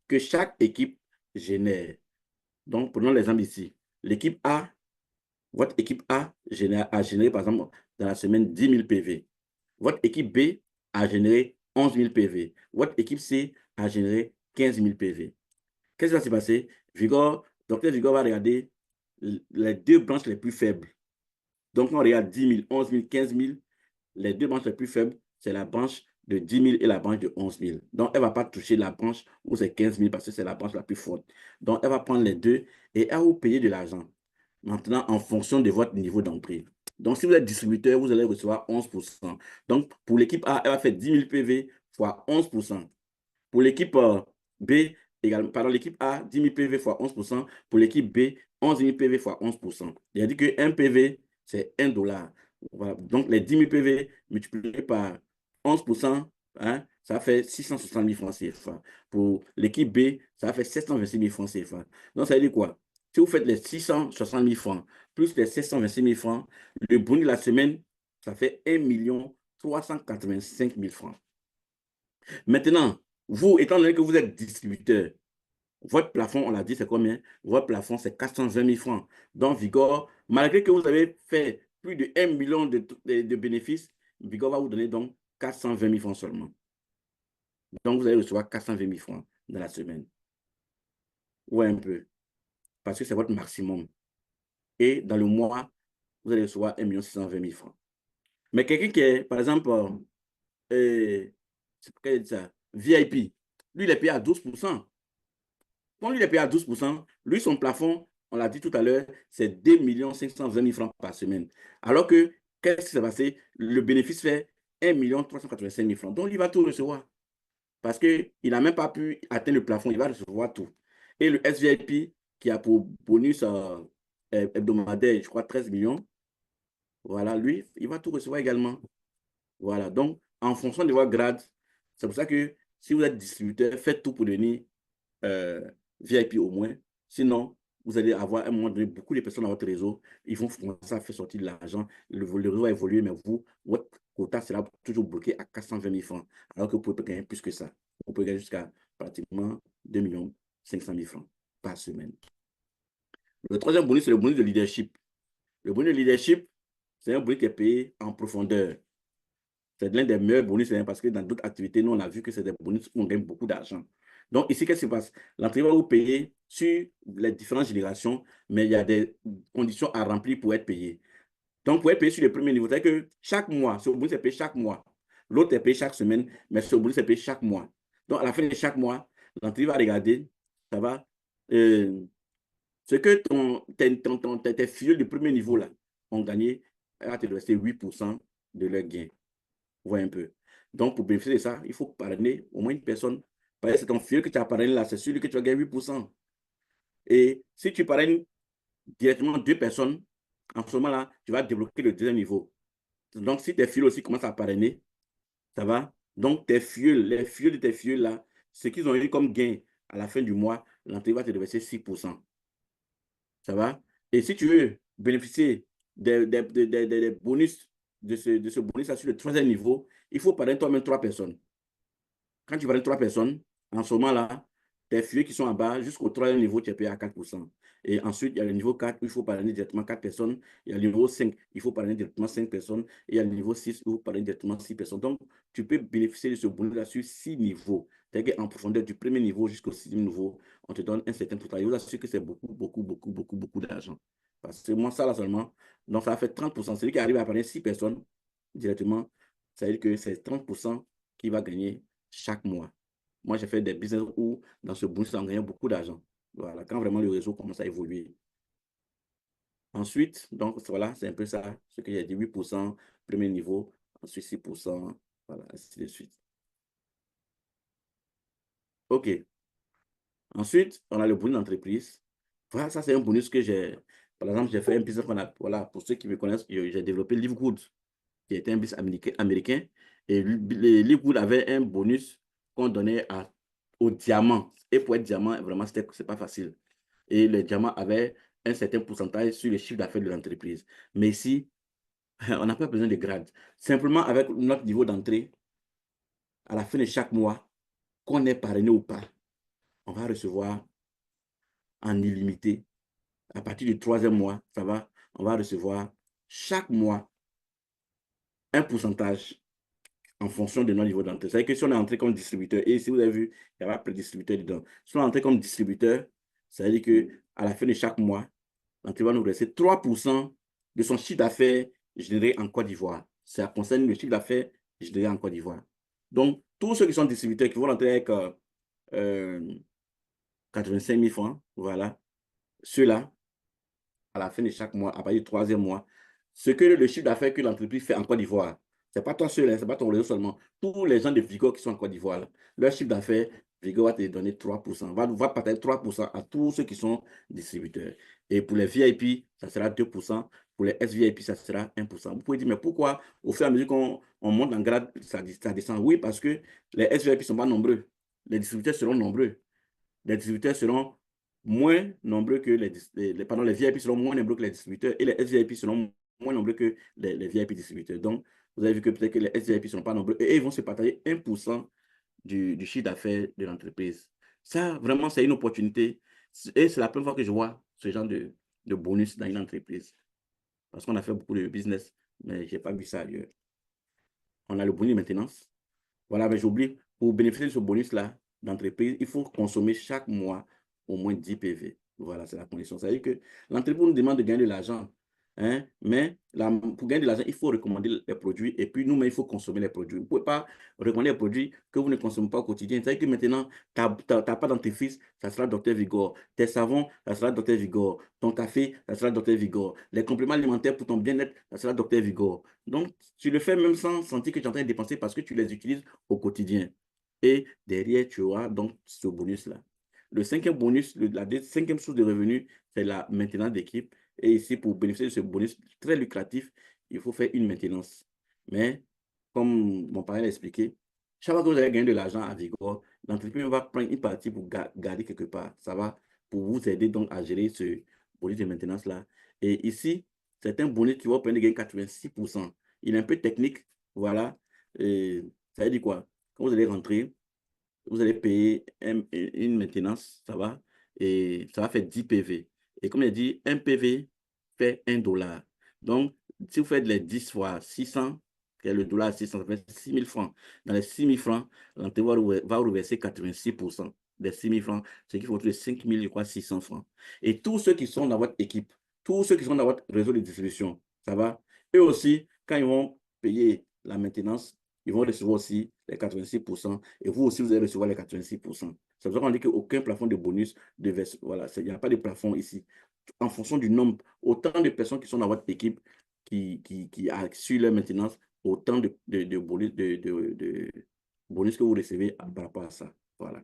que chaque équipe génère. Donc, prenons l'exemple ici. L'équipe A, votre équipe A a généré, par exemple, dans la semaine 10 000 PV. Votre équipe B a généré 11 000 PV. Votre équipe C a généré 15 000 PV. Qu'est-ce qui va se passer? Docteur Vigor va regarder les deux branches les plus faibles. Donc, on regarde 10 000, 11 000, 15 000. Les deux branches les plus faibles, c'est la branche de 10 000 et la branche de 11 000. Donc, elle ne va pas toucher la branche où c'est 15 000 parce que c'est la branche la plus forte. Donc, elle va prendre les deux et elle va vous payer de l'argent. Maintenant, en fonction de votre niveau d'entrée. Donc, si vous êtes distributeur, vous allez recevoir 11%. Donc, pour l'équipe A, elle va faire 10 000 PV fois 11%. Pour l'équipe B, également, pardon, l'équipe A, 10 000 PV fois 11%. Pour l'équipe B, 11 000 PV fois 11%. Il a dit qu'un PV, c'est $1. Voilà. Donc, les 10 000 PV multipliés par 11%, hein, ça fait 660 000 francs CFA. Pour l'équipe B, ça fait 726 000 francs CFA. Donc, ça veut dire quoi? Si vous faites les 660 000 francs plus les 726 000 francs, le bonus de la semaine, ça fait 1 385 000 francs. Maintenant, vous, étant donné que vous êtes distributeur, votre plafond, on l'a dit, c'est combien? Votre plafond, c'est 420 000 francs. Donc, Vigor, malgré que vous avez fait plus de 1 million de bénéfices, Vigor va vous donner donc 420 000 francs seulement. Donc, vous allez recevoir 420 000 francs dans la semaine. Ouais, un peu. Parce que c'est votre maximum. Et dans le mois, vous allez recevoir 1 620 000 francs. Mais quelqu'un qui est, par exemple, ça, VIP, lui, il est payé à 12%. Quand lui, il est payé à 12%, lui, son plafond, on l'a dit tout à l'heure, c'est 2 520 000 francs par semaine. Alors que, qu'est-ce qui s'est passé? Le bénéfice fait 1 385 000 francs. Donc, il va tout recevoir. Parce qu'il n'a même pas pu atteindre le plafond, il va recevoir tout. Et le SVIP, qui a pour bonus hebdomadaire, je crois, 13 millions, voilà, lui, il va tout recevoir également. Voilà, donc, en fonction de votre grade, c'est pour ça que si vous êtes distributeur, faites tout pour devenir VIP au moins. Sinon, vous allez avoir à un moment donné beaucoup de personnes dans votre réseau. Ils vont commencer à faire sortir de l'argent. Le réseau va évoluer, mais vous, votre quota sera toujours bloqué à 420 000 francs. Alors que vous pouvez gagner plus que ça. Vous pouvez gagner jusqu'à pratiquement 2 500 000 francs par semaine. Le troisième bonus, c'est le bonus de leadership. Le bonus de leadership, c'est un bonus qui est payé en profondeur. C'est l'un des meilleurs bonus parce que dans d'autres activités, nous, on a vu que c'est des bonus où on gagne beaucoup d'argent. Donc, ici, qu'est-ce qui se passe? L'entreprise va vous payer sur les différentes générations, mais il y a des conditions à remplir pour être payé. Donc, pour être payé sur le premier niveau, c'est-à-dire que chaque mois, ce bonus est payé chaque mois. L'autre est payé chaque semaine, mais ce bonus est payé chaque mois. Donc, à la fin de chaque mois, l'entreprise va regarder, ça va, ce que tes filles du premier niveau là ont gagné, elle va te rester 8% de leur gain. Voyez un peu. Donc, pour bénéficier de ça, il faut parrainer au moins une personne. Parce que c'est ton filleul que tu as parrainé là, c'est celui que tu vas gagner 8%. Et si tu parraines directement 2 personnes, en ce moment-là, tu vas débloquer le deuxième niveau. Donc, si tes filles aussi commencent à parrainer, ça va. Donc, tes filles, les filles de tes filles là, ce qu'ils ont eu comme gain à la fin du mois, l'entreprise va te reverser 6%. Ça va? Et si tu veux bénéficier des bonus, de ce bonus sur le troisième niveau, il faut parrainer toi-même 3 personnes. Quand tu parraines 3 personnes, en ce moment-là, tes filles qui sont en bas, jusqu'au troisième niveau, tu es payé à 4%. Et ensuite, il y a le niveau 4 où il faut parrainer directement 4 personnes. Il y a le niveau 5, il faut parrainer directement 5 personnes. Et il y a le niveau 6 où il faut parrainer directement 6 personnes. Donc, tu peux bénéficier de ce bonus-là sur 6 niveaux. C'est-à-dire qu'en profondeur du premier niveau jusqu'au sixième niveau, on te donne un certain pourcentage. Je vous assure que c'est beaucoup, beaucoup, beaucoup, beaucoup, beaucoup d'argent. Parce que moi, ça là seulement, donc ça fait 30%. Celui qui arrive à parrainer 6 personnes directement, ça veut dire que c'est 30% qu'il va gagner chaque mois. Moi, j'ai fait des business où, dans ce bonus, on gagnait beaucoup d'argent. Voilà, quand vraiment le réseau commence à évoluer. Ensuite, donc voilà, c'est un peu ça, ce que j'ai dit, 8%, premier niveau, ensuite 6%, voilà, ainsi de suite. OK. Ensuite, on a le bonus d'entreprise. Voilà, ça, c'est un bonus que j'ai. Par exemple, j'ai fait un business qu'on a, voilà, pour ceux qui me connaissent, j'ai développé Livegood, qui était un business américain. Et Livegood avait un bonus qu'on donnait au diamant. Et pour être diamant, vraiment, c'est pas facile. Et le diamant avait un certain pourcentage sur le chiffre d'affaires de l'entreprise. Mais ici, on n'a pas besoin de grade. Simplement avec notre niveau d'entrée, à la fin de chaque mois, qu'on est parrainé ou pas, on va recevoir en illimité. À partir du troisième mois, ça va, on va recevoir chaque mois un pourcentage en fonction de notre niveau d'entrée. C'est-à-dire que si on est entré comme distributeur, et si vous avez vu, il y a pas de distributeur dedans. Si on est entré comme distributeur, ça veut dire qu'à la fin de chaque mois, l'entreprise va nous rester 3% de son chiffre d'affaires généré en Côte d'Ivoire. Ça concerne le chiffre d'affaires généré en Côte d'Ivoire. Donc, tous ceux qui sont distributeurs, qui vont rentrer avec 85 000 francs, voilà, ceux-là, à la fin de chaque mois, à partir du troisième mois, ce que le chiffre d'affaires que l'entreprise fait en Côte d'Ivoire, ce n'est pas toi seul, ce n'est pas ton réseau seulement. Tous les gens de Vigo qui sont en Côte d'Ivoire, leur chiffre d'affaires, Vigo va te donner 3%, va partager 3% à tous ceux qui sont distributeurs. Et pour les VIP, ça sera 2%. Pour les SVIP, ça sera 1%. Vous pouvez dire, mais pourquoi au fur et à mesure qu'on monte en grade, ça descend? Oui, parce que les SVIP ne sont pas nombreux. Les distributeurs seront nombreux. Les distributeurs seront moins nombreux que pardon, les VIP seront moins nombreux que les distributeurs et les SVIP seront moins nombreux que les VIP distributeurs. Donc, vous avez vu que peut-être que les SVIP ne sont pas nombreux et ils vont se partager 1% du chiffre d'affaires de l'entreprise. Ça, vraiment, c'est une opportunité. Et c'est la première fois que je vois ce genre de bonus dans une entreprise. Parce qu'on a fait beaucoup de business, mais je n'ai pas vu ça ailleurs. On a le bonus de maintenance. Voilà, mais j'oublie, pour bénéficier de ce bonus-là d'entreprise, il faut consommer chaque mois au moins 10 PV. Voilà, c'est la condition. Ça veut dire que l'entreprise nous demande de gagner de l'argent. Hein, mais pour gagner de l'argent, il faut recommander les produits et puis nous-mêmes, il faut consommer les produits. Vous ne pouvez pas recommander les produits que vous ne consommez pas au quotidien. C'est-à-dire que maintenant, tu n'as pas dentifrice, ça sera Dr Vigor. Tes savons, ça sera Dr Vigor. Ton café, ça sera Dr Vigor. Les compléments alimentaires pour ton bien-être, ça sera Dr Vigor. Donc, tu le fais même sans sentir que tu es en train de dépenser parce que tu les utilises au quotidien. Et derrière, tu auras donc ce bonus-là. Le cinquième bonus, la cinquième source de revenus, c'est la maintenance d'équipe. Et ici, pour bénéficier de ce bonus très lucratif, il faut faire une maintenance. Mais, comme mon parrain l'a expliqué, chaque fois que vous allez gagner de l'argent à Vigor, l'entreprise va prendre une partie pour garder quelque part. Ça va pour vous aider donc à gérer ce bonus de maintenance-là. Et ici, c'est un bonus qui va vous permettre de gagner 86%. Il est un peu technique, voilà. Et ça veut dire quoi? Quand vous allez rentrer, vous allez payer une maintenance, ça va, et ça va faire 10 PV. Et comme il dit, un PV fait 1 $. Donc, si vous faites les 10 fois 600, qui est le dollar à 600, ça fait 6 000 francs. Dans les 6 000 francs, l'entreprise va reverser 86% des 6 000 francs, ce qui fait autour de 5 600 francs. Et tous ceux qui sont dans votre équipe, tous ceux qui sont dans votre réseau de distribution, ça va, eux aussi, quand ils vont payer la maintenance, ils vont recevoir aussi les 86% et vous aussi, vous allez recevoir les 86%. Ça veut dire qu'on dit qu'aucun plafond de bonus de verse. Voilà, il n'y a pas de plafond ici. En fonction du nombre, autant de personnes qui sont dans votre équipe qui assurent leur maintenance, autant de bonus que vous recevez par rapport à ça. Voilà.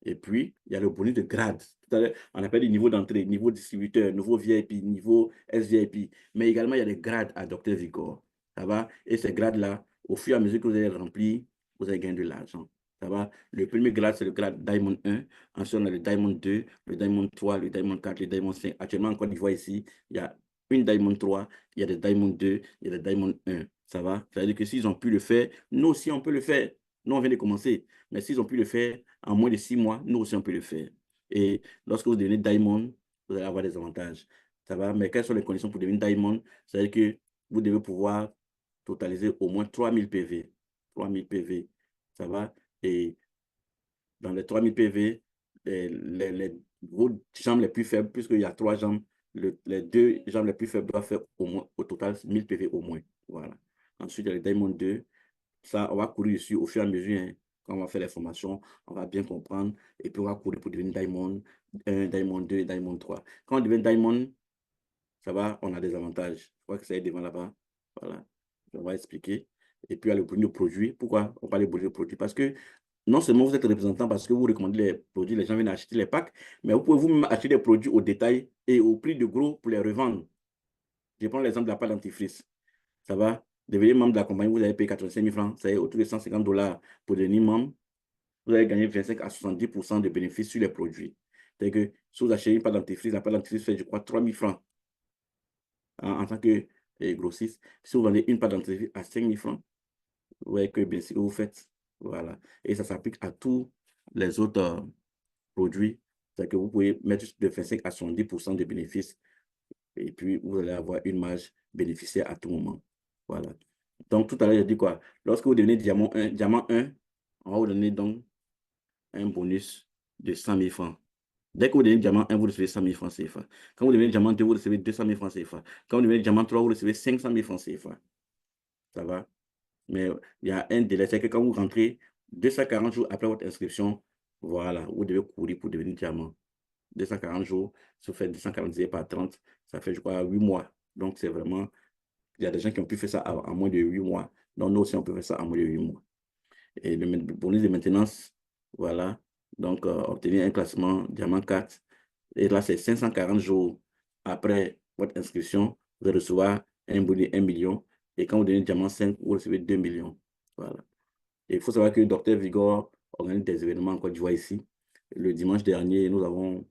Et puis, il y a le bonus de grade. Tout à l'heure, on appelle les niveaux d'entrée, niveau distributeur, niveau VIP, niveau SVIP. Mais également, il y a des grades à Dr Vigor. Ça va? Et ces grades-là, au fur et à mesure que vous allez remplir, vous allez gagner de l'argent. Ça va? Le premier grade, c'est le grade Diamond 1. Ensuite, on a le Diamond 2, le Diamond 3, le Diamond 4, le Diamond 5. Actuellement, en Côte d'Ivoire, ici, il y a une Diamond 3, il y a des Diamond 2, il y a des Diamond 1. Ça va? Ça veut dire que s'ils ont pu le faire, nous aussi, on peut le faire. Nous, on vient de commencer. Mais s'ils ont pu le faire en moins de 6 mois, nous aussi, on peut le faire. Et lorsque vous devenez Diamond, vous allez avoir des avantages. Ça va? Mais quelles sont les conditions pour devenir Diamond? C'est-à-dire que vous devez pouvoir totaliser au moins 3000 PV. 3000 PV. Ça va? Et dans les 3000 PV, vos jambes les plus faibles, puisqu'il y a 3 jambes, les 2 jambes les plus faibles doivent faire au moins, au total, 1000 PV au moins. Voilà. Ensuite, il y a les Diamond 2. Ça, on va courir dessus au fur et à mesure. Hein. Quand on va faire les formations, on va bien comprendre. Et puis, on va courir pour devenir Diamond 1, Diamond 2, Diamond 3. Quand on devient Diamond, ça va, on a des avantages. Je crois que ça est devant là-bas. Voilà. On va expliquer. Et puis, il y a le bonus de produit. Pourquoi on parle de bonus de produit? Parce que non seulement vous êtes représentant parce que vous recommandez les produits, les gens viennent acheter les packs, mais vous pouvez vous-même acheter des produits au détail et au prix de gros pour les revendre. Je prends l'exemple de la pâte dentifrice. Ça va? Devenir membre de la compagnie, vous allez payer 85 000 francs, ça est autour de 150 $ pour devenir membre. Vous allez gagner 25 à 70% de bénéfices sur les produits. C'est-à-dire que si vous achetez une pâte dentifrice, la pâte dentifrice fait, je crois, 3 000 francs en tant que grossiste. Si vous vendez une pâte dentifrice à 5 000 francs, vous voyez que bien, ce que vous faites. Voilà. Et ça s'applique à tous les autres produits. C'est que vous pouvez mettre de 25 à 70% de bénéfices et puis vous allez avoir une marge bénéficiaire à tout moment. Voilà. Donc, tout à l'heure, j'ai dit quoi? Lorsque vous devenez diamant 1, on va vous donner donc un bonus de 100 000 francs. Dès que vous devenez diamant 1, vous recevez 100 000 francs CFA. Quand vous devenez diamant 2, vous recevez 200 000 francs CFA. Quand vous devenez diamant 3, vous recevez 500 000 francs CFA. Ça va? Mais il y a un délai, c'est que quand vous rentrez 240 jours après votre inscription, voilà, vous devez courir pour devenir diamant. 240 jours, ça fait 240 divisé par 30, ça fait, je crois, 8 mois. Donc, c'est vraiment, il y a des gens qui ont pu faire ça en moins de 8 mois. Donc, nous aussi, on peut faire ça en moins de 8 mois. Et le bonus de maintenance, voilà. Donc, obtenir un classement diamant 4. Et là, c'est 540 jours après votre inscription, vous allez recevoir un bonus de 1 million. Et quand vous devenez diamant 5, vous recevez 2 millions. Voilà. Et il faut savoir que Dr Vigor organise des événements en Côte d'Ivoire ici. Le dimanche dernier, nous avons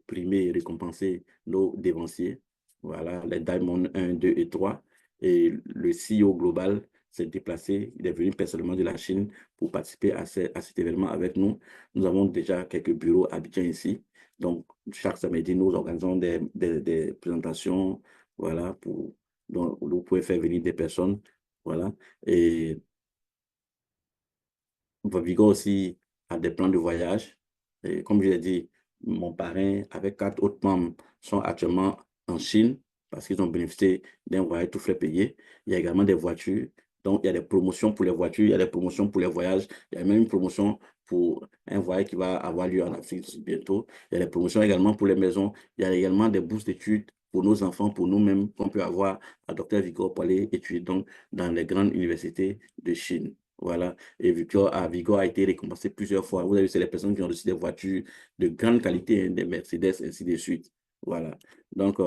primé et récompensé nos dévanciers. Voilà, les Diamond 1, 2 et 3. Et le CEO global s'est déplacé, il est venu personnellement de la Chine pour participer à cet événement avec nous. Nous avons déjà quelques bureaux à Abidjan ici. Donc, chaque samedi, nous organisons des présentations, voilà, donc vous pouvez faire venir des personnes, voilà. Et Vigo aussi a des plans de voyage. Et comme je l'ai dit, mon parrain avec 4 autres membres sont actuellement en Chine parce qu'ils ont bénéficié d'un voyage tout frais payé. Il y a également des voitures. Donc, il y a des promotions pour les voitures, il y a des promotions pour les voyages. Il y a même une promotion pour un voyage qui va avoir lieu en Afrique bientôt. Il y a des promotions également pour les maisons. Il y a également des bourses d'études pour nos enfants, pour nous-mêmes, qu'on peut avoir à Dr Vigo pour aller étudier donc, dans les grandes universités de Chine. Voilà. Et Vigo a été récompensé plusieurs fois. Vous avez vu, c'est les personnes qui ont reçu des voitures de grande qualité, hein, des Mercedes, ainsi de suite. Voilà. Donc,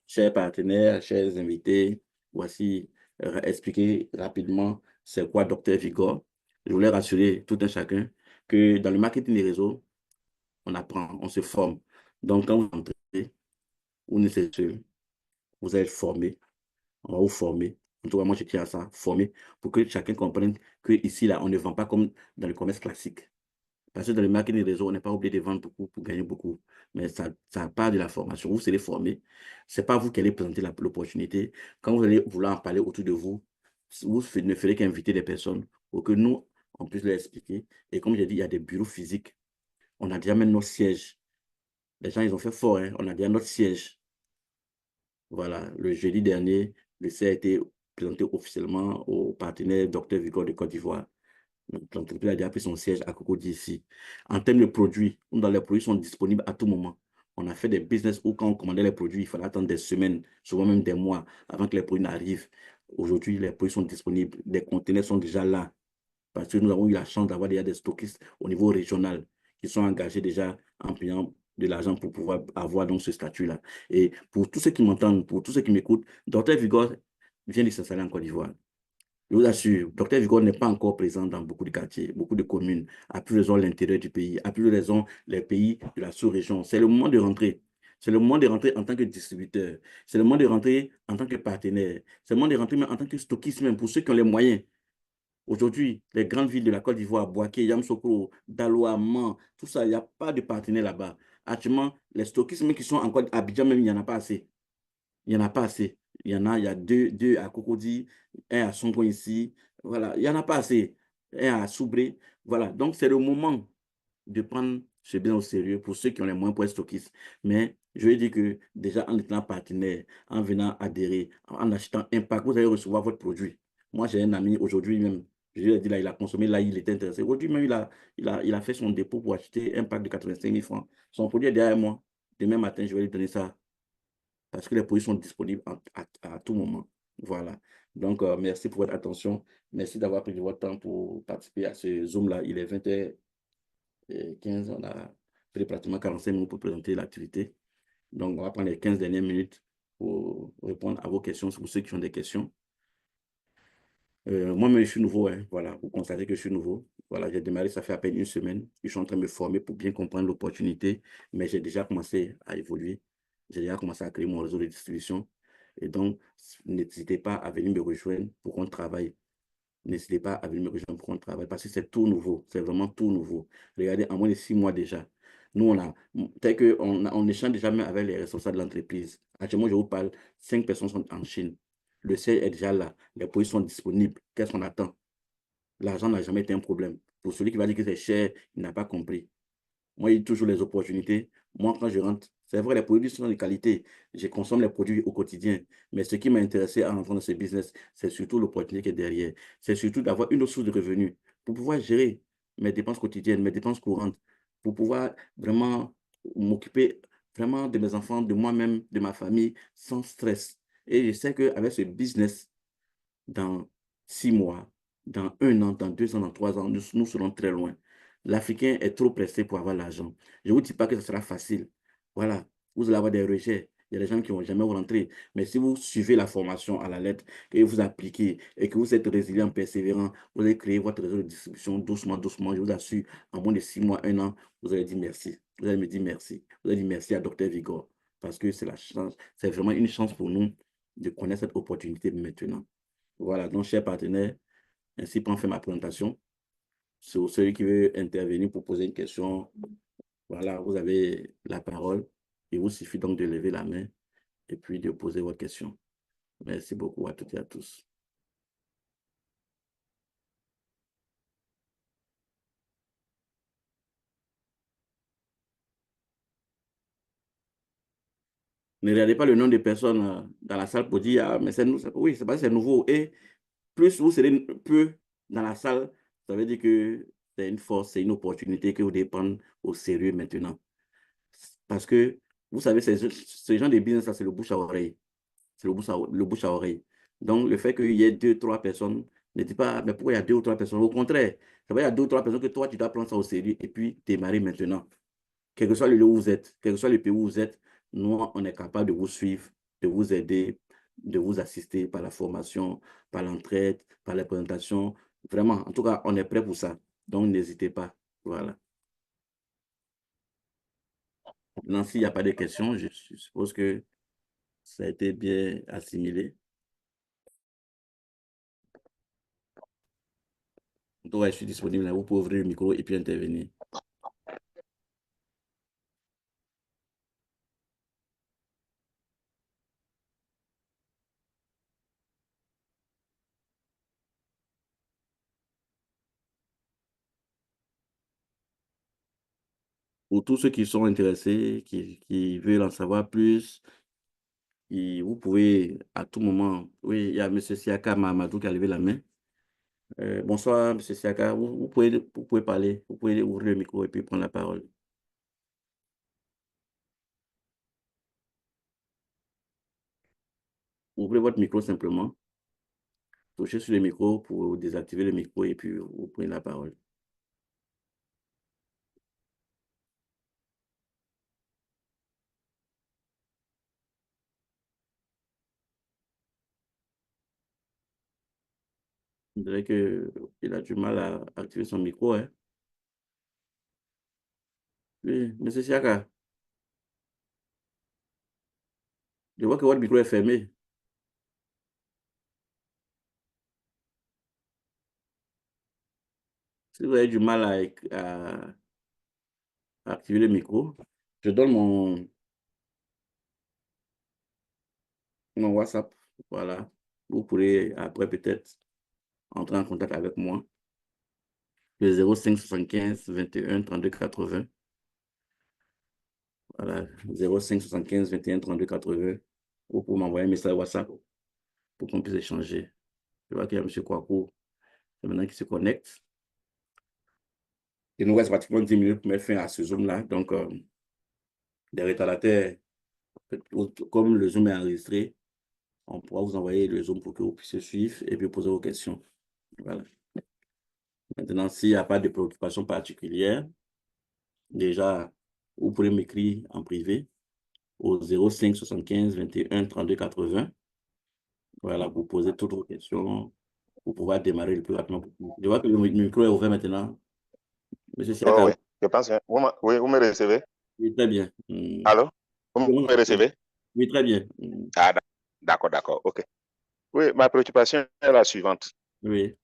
chers partenaires, chers invités, voici expliquer rapidement c'est quoi Dr Vigo. Je voulais rassurer tout un chacun que dans le marketing des réseaux, on apprend, on se forme. Donc, quand vous entrez, vous n'êtes pas seul, vous êtes formé, on va vous former. En tout cas, moi, je tiens à ça, former, pour que chacun comprenne qu'ici, là, on ne vend pas comme dans le commerce classique. Parce que dans le marketing réseau, on n'est pas obligé de vendre beaucoup pour gagner beaucoup. Mais ça part de la formation. Vous serez formé. Ce n'est pas vous qui allez présenter l'opportunité. Quand vous allez vouloir en parler autour de vous, vous ne ferez qu'inviter des personnes pour que nous, on puisse leur expliquer. Et comme j'ai dit, il y a des bureaux physiques. On a déjà même notre siège. Les gens, ils ont fait fort, hein. On a déjà notre siège. Voilà, le jeudi dernier, le C a été présenté officiellement au partenaire Dr Vigo de Côte d'Ivoire. L'entreprise a déjà pris son siège à Cocody ici. En termes de produits, dans les produits sont disponibles à tout moment. On a fait des business où quand on commandait les produits, il fallait attendre des semaines, souvent même des mois, avant que les produits n'arrivent. Aujourd'hui, les produits sont disponibles. Des conteneurs sont déjà là. Parce que nous avons eu la chance d'avoir déjà des stockistes au niveau régional qui sont engagés déjà en payant de l'argent pour pouvoir avoir donc ce statut-là. Et pour tous ceux qui m'entendent, pour tous ceux qui m'écoutent, Dr Vigor vient de s'installer en Côte d'Ivoire. Je vous assure, Docteur Vigo n'est pas encore présent dans beaucoup de quartiers, beaucoup de communes, à plus raison l'intérieur du pays, à plus raison les pays de la sous-région. C'est le moment de rentrer. C'est le moment de rentrer en tant que distributeur. C'est le moment de rentrer en tant que partenaire. C'est le moment de rentrer même en tant que stockiste, même pour ceux qui ont les moyens. Aujourd'hui, les grandes villes de la Côte d'Ivoire, Bouaké, Yamoussoukro, Daloa, Man, tout ça, il n'y a pas de partenaire là-bas. Actuellement, les stockistes même qui sont encore à Abidjan, même, il n'y en a pas assez. Il n'y en a pas assez. Il y a deux à Cocody, un à Songo ici. Voilà, il n'y en a pas assez. Un à Soubré. Voilà, donc c'est le moment de prendre ce bien au sérieux pour ceux qui ont les moyens pour être stockistes. Mais je veux dire que déjà en étant partenaire, en venant adhérer, en achetant Impact, vous allez recevoir votre produit. Moi, j'ai un ami aujourd'hui même, je lui ai dit là, il a consommé, là, il était intéressé. Aujourd'hui même, il a fait son dépôt pour acheter un pack de 85 000 francs. Son produit est derrière moi. Demain matin, je vais lui donner ça parce que les produits sont disponibles à tout moment. Voilà. Donc, merci pour votre attention. Merci d'avoir pris de votre temps pour participer à ce Zoom-là. Il est 20h15. On a pris pratiquement 45 minutes pour présenter l'activité. Donc, on va prendre les 15 dernières minutes pour répondre à vos questions, pour ceux qui ont des questions. Moi-même, je suis nouveau. Hein, voilà, vous constatez que je suis nouveau. Voilà, j'ai démarré, ça fait à peine une semaine. Je suis en train de me former pour bien comprendre l'opportunité, mais j'ai déjà commencé à évoluer. J'ai déjà commencé à créer mon réseau de distribution. Et donc, n'hésitez pas à venir me rejoindre pour qu'on travaille. N'hésitez pas à venir me rejoindre pour qu'on travaille parce que c'est tout nouveau. C'est vraiment tout nouveau. Regardez, en moins de 6 mois déjà, nous, tel on échange déjà même avec les responsables de l'entreprise. Actuellement, je vous parle, 5 personnes sont en Chine. Le siège est déjà là. Les produits sont disponibles. Qu'est-ce qu'on attend? L'argent n'a jamais été un problème. Pour celui qui va dire que c'est cher, il n'a pas compris. Moi, il y a toujours les opportunités. Moi, quand je rentre, c'est vrai, les produits sont de qualité. Je consomme les produits au quotidien. Mais ce qui m'a intéressé à rentrer dans ce business, c'est surtout l'opportunité qui est derrière. C'est surtout d'avoir une autre source de revenus pour pouvoir gérer mes dépenses quotidiennes, mes dépenses courantes, pour pouvoir vraiment m'occuper vraiment de mes enfants, de moi-même, de ma famille, sans stress. Et je sais qu'avec ce business, dans 6 mois, dans 1 an, dans 2 ans, dans 3 ans, nous serons très loin. L'Africain est trop pressé pour avoir l'argent. Je ne vous dis pas que ce sera facile. Voilà, vous allez avoir des rejets. Il y a des gens qui ne vont jamais rentrer. Mais si vous suivez la formation à la lettre, et vous appliquez, et que vous êtes résilient, persévérant, vous allez créer votre réseau de distribution doucement, doucement. Je vous assure, en moins de 6 mois, 1 an, vous allez dire merci. Vous allez me dire merci. Vous allez dire merci à Docteur Vigor. Parce que c'est la chance, c'est vraiment une chance pour nous de connaître cette opportunité maintenant. Voilà, donc, chers partenaires, ainsi prend fait ma présentation. Sur celui qui veut intervenir pour poser une question, voilà, vous avez la parole. Il vous suffit donc de lever la main et puis de poser votre question. Merci beaucoup à toutes et à tous. Ne regardez pas le nom des personnes dans la salle pour dire, ah, mais c'est nous, oui, c'est parce que c'est nouveau. Et plus vous serez peu dans la salle, ça veut dire que c'est une force, c'est une opportunité que vous devez prendre au sérieux maintenant. Parce que, vous savez, ce genre de business, ça, c'est le bouche à oreille. C'est le bouche à oreille. Donc, le fait qu'il y ait 2, 3 personnes, ne dit pas, mais pourquoi il y a 2 ou 3 personnes? Au contraire, ça va, il y a 2 ou 3 personnes que toi, tu dois prendre ça au sérieux et puis démarrer maintenant. Quel que soit le lieu où vous êtes, quel que soit le pays où vous êtes, nous, on est capable de vous suivre, de vous aider, de vous assister par la formation, par l'entraide, par les présentations. Vraiment, en tout cas, on est prêt pour ça. Donc, n'hésitez pas. Voilà. Maintenant, s'il n'y a pas de questions, je suppose que ça a été bien assimilé. Donc, ouais, je suis disponible. Vous pouvez ouvrir le micro et puis intervenir. Pour tous ceux qui sont intéressés, qui veulent en savoir plus, vous pouvez à tout moment. Oui, il y a M. Siaka Mamadou qui a levé la main. Bonsoir, M. Siaka. Vous pouvez parler. Vous pouvez ouvrir le micro et puis prendre la parole. Ouvrez votre micro simplement. Touchez sur le micro pour désactiver le micro et puis vous prenez la parole. On dirait qu'il a du mal à activer son micro, hein. Oui, monsieur Siaka, je vois que votre micro est fermé. Si vous avez du mal à activer le micro, je donne mon WhatsApp. Voilà. Vous pourrez après peut-être entrer en contact avec moi. Le 05 75 21 32 80. Voilà. 05 75 21 32 80. Ou pour m'envoyer un message WhatsApp pour qu'on puisse échanger. Je vois qu'il y a M. Kouakou, c'est maintenant qui se connecte. Il nous reste pratiquement 10 minutes pour mettre fin à ce Zoom-là. Donc, des retardataires, comme le Zoom est enregistré, on pourra vous envoyer le Zoom pour que vous puissiez suivre et puis poser vos questions. Voilà. Maintenant, s'il n'y a pas de préoccupation particulière, déjà, vous pouvez m'écrire en privé au 05 75 21 32 80. Voilà, vous posez toutes vos questions pour pouvoir démarrer le plus rapidement possible. Je vois que le micro est ouvert maintenant. Monsieur Oh Siaka, oui, je pense que oui, vous me recevez? oui, très bien. Allô? Vous me recevez? Oui, très bien. Ah, d'accord, d'accord, ok. Oui, ma préoccupation est la suivante. Oui,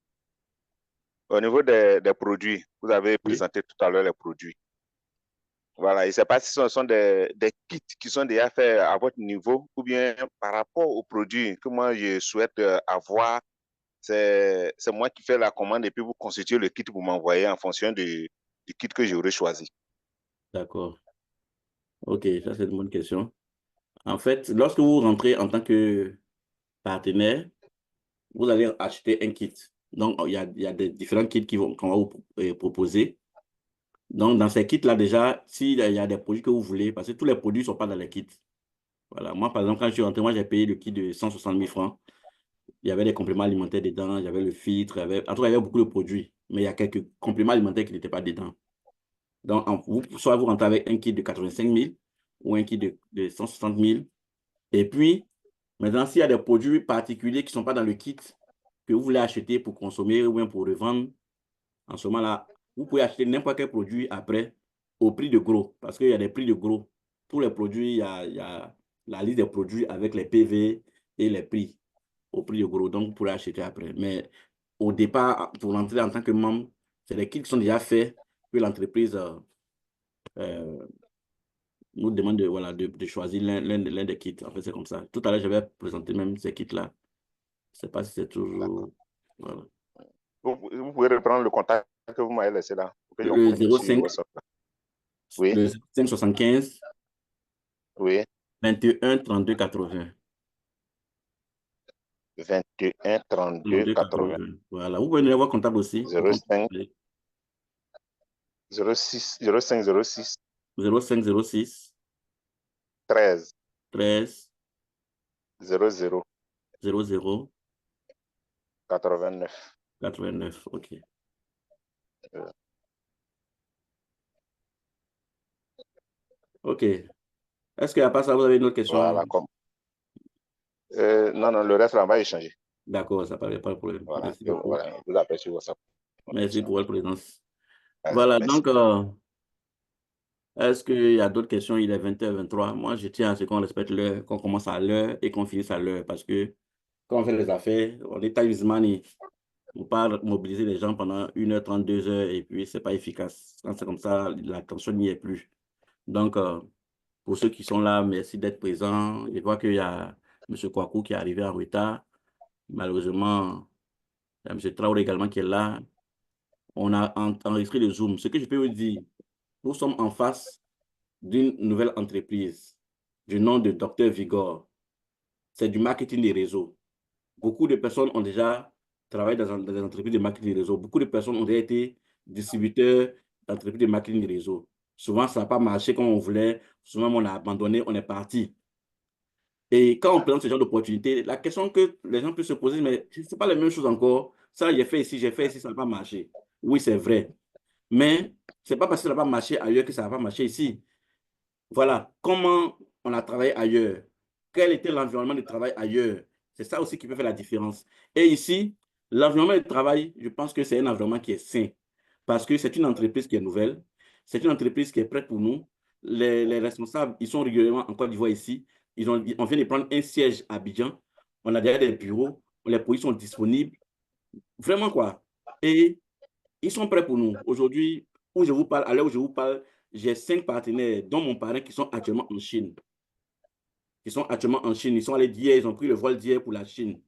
Au niveau des produits, vous avez oui. présenté tout à l'heure les produits. Voilà, je ne sais pas si ce sont des kits qui sont déjà faits à votre niveau ou bien par rapport aux produits que moi je souhaite avoir, c'est moi qui fais la commande et puis vous constituez le kit pour m'envoyer en fonction du kit que j'aurais choisi. D'accord. OK, ça c'est une bonne question. En fait, lorsque vous rentrez en tant que partenaire, vous allez acheter un kit. Donc, il y a des différents kits qu'on va vous proposer. Donc, dans ces kits-là, déjà, s'il y a des produits que vous voulez, parce que tous les produits ne sont pas dans les kits. Voilà. Moi, par exemple, quand je suis rentré, moi, j'ai payé le kit de 160 000 francs. Il y avait des compléments alimentaires dedans, il y avait le filtre, en tout cas, il y avait beaucoup de produits. Mais il y a quelques compléments alimentaires qui n'étaient pas dedans. Donc, soit vous rentrez avec un kit de 85 000 ou un kit de 160 000. Et puis, maintenant, s'il y a des produits particuliers qui ne sont pas dans le kit que vous voulez acheter pour consommer ou bien pour revendre, en ce moment-là, vous pouvez acheter n'importe quel produit après au prix de gros. Parce qu'il y a des prix de gros. Tous les produits, il y a la liste des produits avec les PV et les prix au prix de gros. Donc, vous pourrez acheter après. Mais au départ, pour entrer en tant que membre, c'est des kits qui sont déjà faits que l'entreprise euh, nous demande voilà, de choisir l'un des kits. En fait, c'est comme ça. Tout à l'heure, je vais présenter même ces kits-là. Je ne sais pas si c'est toujours... Voilà. Vous pouvez reprendre le contact que vous m'avez laissé là, pour que je Le communique zéro sur cinq WhatsApp. Oui, le 575 oui, 21 32 80. 21 32 32 80 80. Voilà. Vous pouvez nous avoir comptable aussi pour qu'on 05 06 05 06 0506 13 13 00 00 89. 89. OK. Euh, OK. Est-ce qu'à part ça, vous avez une autre question? Voilà, comme. Non, non, le reste, là, on va échanger. D'accord, ça ne paraît pas de problème. Voilà, Merci beaucoup. voilà, je vous appelle sur WhatsApp. On Merci échange. pour votre présence. Vas-y, Voilà, merci. donc, est-ce qu'il y a d'autres questions? Il est 20h23. Moi, je tiens à ce qu'on respecte l'heure, qu'on commence à l'heure et qu'on finisse à l'heure parce que quand on fait les affaires, on est time is money. On ne peut pas mobiliser les gens pendant 1h30, 2 heures et puis c'est pas efficace. Quand c'est comme ça, l'attention n'y est plus. Donc, pour ceux qui sont là, merci d'être présents. Je vois qu'il y a M. Kouakou qui est arrivé en retard. Malheureusement, il y a M. Traoré également qui est là. On a enregistré le Zoom. Ce que je peux vous dire, nous sommes en face d'une nouvelle entreprise du nom de Dr Vigor. C'est du marketing des réseaux. Beaucoup de personnes ont déjà travaillé dans des entreprises de marketing des réseaux. Beaucoup de personnes ont déjà été distributeurs d'entreprises de marketing des réseaux. Souvent, ça n'a pas marché comme on voulait. Souvent, on a abandonné, on est parti. Et quand on présente ce genre d'opportunité, la question que les gens peuvent se poser, mais ce n'est pas la même chose encore. Ça, j'ai fait ici, ça n'a pas marché. Oui, c'est vrai. Mais ce n'est pas parce que ça n'a pas marché ailleurs que ça n'a pas marché ici. Voilà, comment on a travaillé ailleurs, quel était l'environnement de travail ailleurs. C'est ça aussi qui peut faire la différence. Et ici, L'environnement de travail, je pense que c'est un environnement qui est sain parce que c'est une entreprise qui est nouvelle, c'est une entreprise qui est prête pour nous. Les responsables, ils sont régulièrement en Côte d'Ivoire ici. On vient de prendre un siège à Abidjan. On a déjà des bureaux, les produits sont disponibles. Vraiment quoi. Et ils sont prêts pour nous. Aujourd'hui, où je vous parle, à l'heure où je vous parle, j'ai 5 partenaires, dont mon parrain, qui sont actuellement en Chine. Ils sont allés d'hier, ils ont pris le vol d'hier pour la Chine.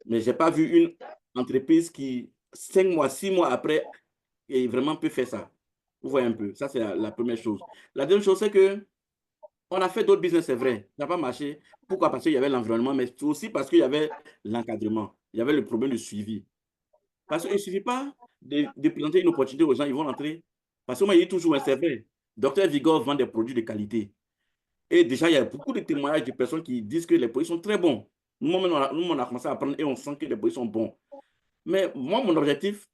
Mais je n'ai pas vu une entreprise qui, 5 mois, 6 mois après, vraiment peut faire ça. Vous voyez un peu. Ça, c'est la première chose. La deuxième chose, c'est que on a fait d'autres business, c'est vrai. Ça n'a pas marché. Pourquoi? Parce qu'il y avait l'environnement, mais aussi parce qu'il y avait l'encadrement. Il y avait le problème de suivi. Parce qu'il ne suffit pas de présenter une opportunité aux gens, ils vont rentrer. Parce que moi, je dis toujours, hein, c'est vrai. Docteur Vigor vend des produits de qualité. Et déjà, il y a beaucoup de témoignages de personnes qui disent que les produits sont très bons. Nous, on a commencé à apprendre et on sent que les produits sont bons. Mais moi, mon objectif,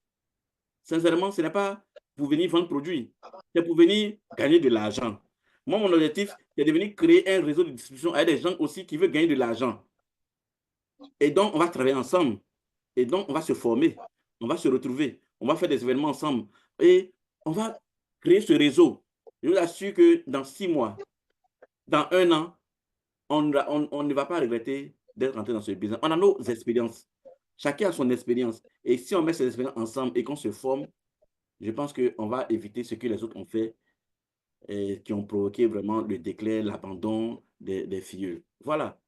sincèrement, ce n'est pas pour venir vendre produits. C'est pour venir gagner de l'argent. Moi, mon objectif, c'est de venir créer un réseau de distribution avec des gens aussi qui veulent gagner de l'argent. Et donc, on va travailler ensemble. Et donc, on va se former. On va se retrouver. On va faire des événements ensemble. Et on va créer ce réseau. Je vous assure que dans 6 mois, dans un an, on ne va pas regretter d'être rentré dans ce business. On a nos expériences. Chacun a son expérience. Et si on met ces expériences ensemble et qu'on se forme, je pense qu'on va éviter ce que les autres ont fait et qui ont provoqué vraiment le déclin, l'abandon des filles. Voilà.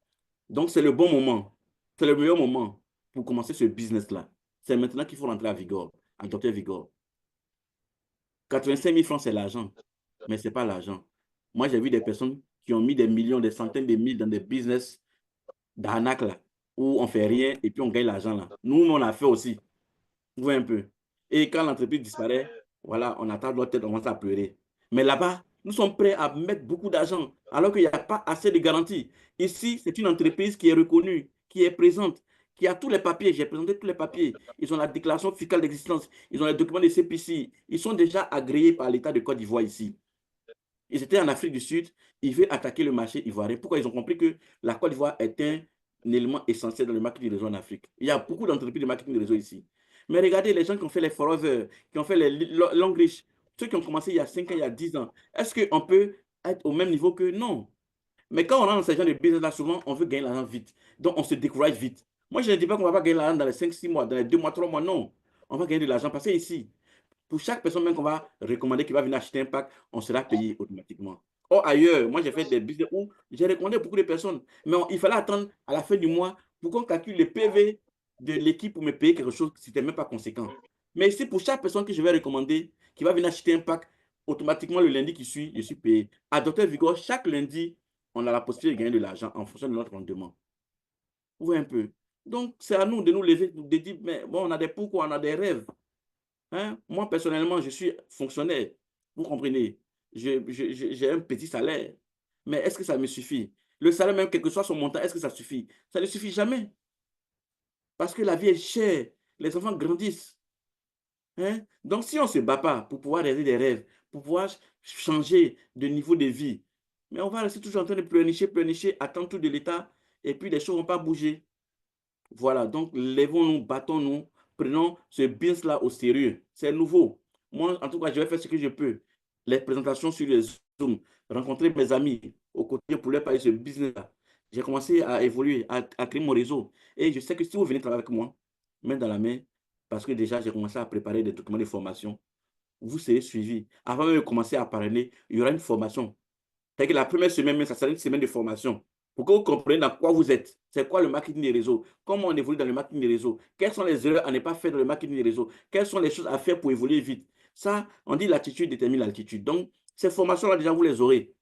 Donc, c'est le bon moment. C'est le meilleur moment pour commencer ce business-là. C'est maintenant qu'il faut rentrer à Vigor, à Dr Vigor. 85 000 francs, c'est l'argent, mais ce n'est pas l'argent. Moi, j'ai vu des personnes qui ont mis des millions, des centaines de mille dans des business d'arnaque là, où on ne fait rien et puis on gagne l'argent là. Nous, on a fait aussi. Vous voyez un peu. Et quand l'entreprise disparaît, voilà, on attend notre tête, on commence à pleurer. Mais là-bas, nous sommes prêts à mettre beaucoup d'argent, alors qu'il n'y a pas assez de garanties. Ici, c'est une entreprise qui est reconnue, qui est présente, qui a tous les papiers. J'ai présenté tous les papiers. Ils ont la déclaration fiscale d'existence, ils ont les documents de CPC. Ils sont déjà agréés par l'État de Côte d'Ivoire ici. Ils étaient en Afrique du Sud, ils veulent attaquer le marché ivoirien. Pourquoi? Ils ont compris que la Côte d'Ivoire est un élément essentiel dans le marketing de réseau en Afrique. Il y a beaucoup d'entreprises de marketing de réseau ici. Mais regardez les gens qui ont fait les Forever, qui ont fait les Longlish, ceux qui ont commencé il y a 5 ans, il y a 10 ans. Est-ce qu'on peut être au même niveau que non? Mais quand on rentre dans ces gens de business-là, souvent, on veut gagner l'argent vite. Donc, on se décourage vite. Moi, je ne dis pas qu'on ne va pas gagner l'argent dans les 5, 6 mois, dans les 2 mois, 3 mois, non. On va gagner de l'argent parce que ici, pour chaque personne même qu'on va recommander qui va venir acheter un pack, on sera payé automatiquement. Or, ailleurs, moi, j'ai fait des business où j'ai recommandé beaucoup de personnes, mais il fallait attendre à la fin du mois pour qu'on calcule le PV de l'équipe pour me payer quelque chose qui n'était même pas conséquent. Mais ici, pour chaque personne que je vais recommander, qui va venir acheter un pack, automatiquement, le lundi qui suit, je suis payé. À Dr Vigor, chaque lundi, on a la possibilité de gagner de l'argent en fonction de notre rendement. Vous voyez un peu. Donc, c'est à nous de nous lever, de dire, mais bon, on a des pourquoi, on a des rêves. Hein? Moi, personnellement, je suis fonctionnaire. Vous comprenez? J'ai un petit salaire. Mais est-ce que ça me suffit? Le salaire, même quel que soit son montant, est-ce que ça suffit? Ça ne suffit jamais. Parce que la vie est chère. Les enfants grandissent. Hein? Donc, si on ne se bat pas pour pouvoir réaliser des rêves, pour pouvoir changer de niveau de vie, mais on va rester toujours en train de pleurnicher, attendre tout de l'État, et puis les choses ne vont pas bouger. Voilà, donc lèvons-nous, battons-nous, prenons ce business-là au sérieux. C'est nouveau. Moi, en tout cas, je vais faire ce que je peux. Les présentations sur les Zoom, rencontrer mes amis au quotidien pour leur parler de ce business-là. J'ai commencé à évoluer, à créer mon réseau. Et je sais que si vous venez travailler avec moi, main dans la main, parce que déjà, j'ai commencé à préparer des documents de formation, vous serez suivi. Avant même de commencer à parler, il y aura une formation. C'est que la première semaine, même, ça sera une semaine de formation pour que vous compreniez dans quoi vous êtes. C'est quoi le marketing des réseaux? Comment on évolue dans le marketing des réseaux? Quelles sont les erreurs à ne pas faire dans le marketing des réseaux? Quelles sont les choses à faire pour évoluer vite? Ça, on dit l'attitude détermine l'altitude. Donc, ces formations-là, déjà, vous les aurez.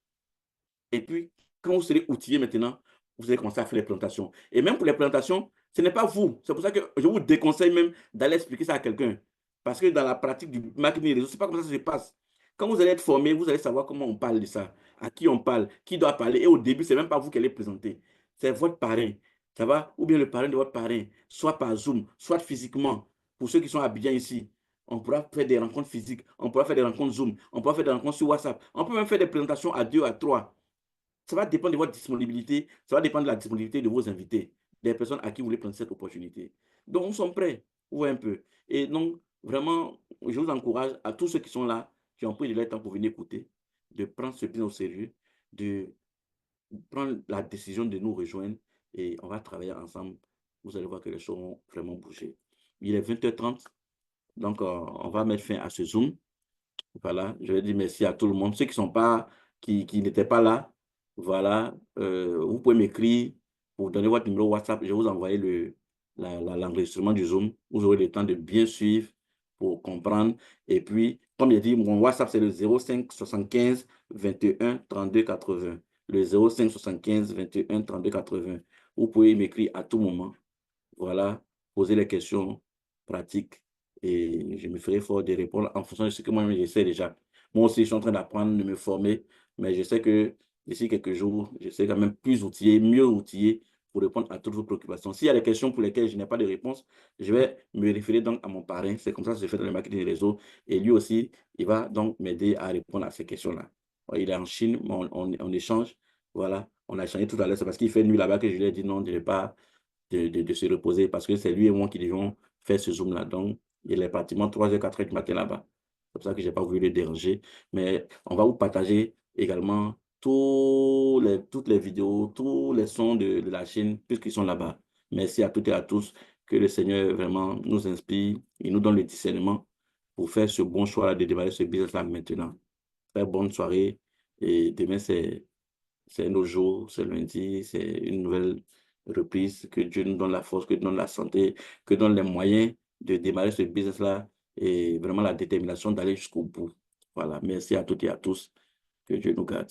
Et puis, quand vous serez outillé maintenant, vous allez commencer à faire les présentations. Et même pour les présentations, ce n'est pas vous. C'est pour ça que je vous déconseille même d'aller expliquer ça à quelqu'un. Parce que dans la pratique du marketing des réseaux, ce n'est pas comme ça que ça se passe. Quand vous allez être formé, vous allez savoir comment on parle de ça, à qui on parle, qui doit parler. Et au début, ce n'est même pas vous qui allez présenter. C'est votre parrain. Ça va? Ou bien le parrain de votre parrain, soit par Zoom, soit physiquement. Pour ceux qui sont à Abidjan ici, on pourra faire des rencontres physiques, on pourra faire des rencontres Zoom, on pourra faire des rencontres sur WhatsApp. On peut même faire des présentations à 2, à 3. Ça va dépendre de votre disponibilité, ça va dépendre de la disponibilité de vos invités. des personnes à qui vous voulez prendre cette opportunité. Donc, nous sommes prêts. Vous voyez un peu. Et donc, vraiment, je vous encourage à tous ceux qui sont là, qui ont pris de leur temps pour venir écouter, de prendre ce business au sérieux, de prendre la décision de nous rejoindre et on va travailler ensemble. Vous allez voir que les choses vont vraiment bouger. Il est 20h30, donc on va mettre fin à ce Zoom. Voilà, je vais dire merci à tout le monde. Ceux qui sont pas, qui n'étaient pas là, voilà, vous pouvez m'écrire pour donner votre numéro WhatsApp. Je vais vous envoyer l'enregistrement du Zoom. Vous aurez le temps de bien suivre pour comprendre. Et puis, comme j'ai dit, mon WhatsApp, c'est le 05 75 21 32 80. Le 05 75 21 32 80. Vous pouvez m'écrire à tout moment. Voilà, poser les questions pratiques et je me ferai fort de répondre en fonction de ce que moi-même je sais déjà. Moi aussi, je suis en train d'apprendre, de me former, mais je sais que d'ici quelques jours, je serai quand même plus outillé, mieux outillé pour répondre à toutes vos préoccupations. S'il y a des questions pour lesquelles je n'ai pas de réponse, je vais me référer donc à mon parrain. C'est comme ça que je fais dans le marketing des réseaux. Et lui aussi, il va donc m'aider à répondre à ces questions-là. Il est en Chine, mais on échange. Voilà, on a échangé tout à l'heure. C'est parce qu'il fait nuit là-bas que je lui ai dit non, je ne vais pas de se reposer parce que c'est lui et moi qui devions faire ce Zoom-là. Donc, il est pratiquement 3h, 4h du matin là-bas. C'est pour ça que je n'ai pas voulu le déranger. Mais on va vous partager également toutes les vidéos, tous les sons de la chaîne, puisqu'ils sont là-bas. Merci à toutes et à tous. Que le Seigneur vraiment nous inspire et nous donne le discernement pour faire ce bon choix de démarrer ce business-là maintenant. Très bonne soirée. Et demain, c'est un autre jour, c'est lundi, c'est une nouvelle reprise. Que Dieu nous donne la force, que Dieu nous donne la santé, que donne les moyens de démarrer ce business-là et vraiment la détermination d'aller jusqu'au bout. Voilà, merci à toutes et à tous. Que Dieu nous garde.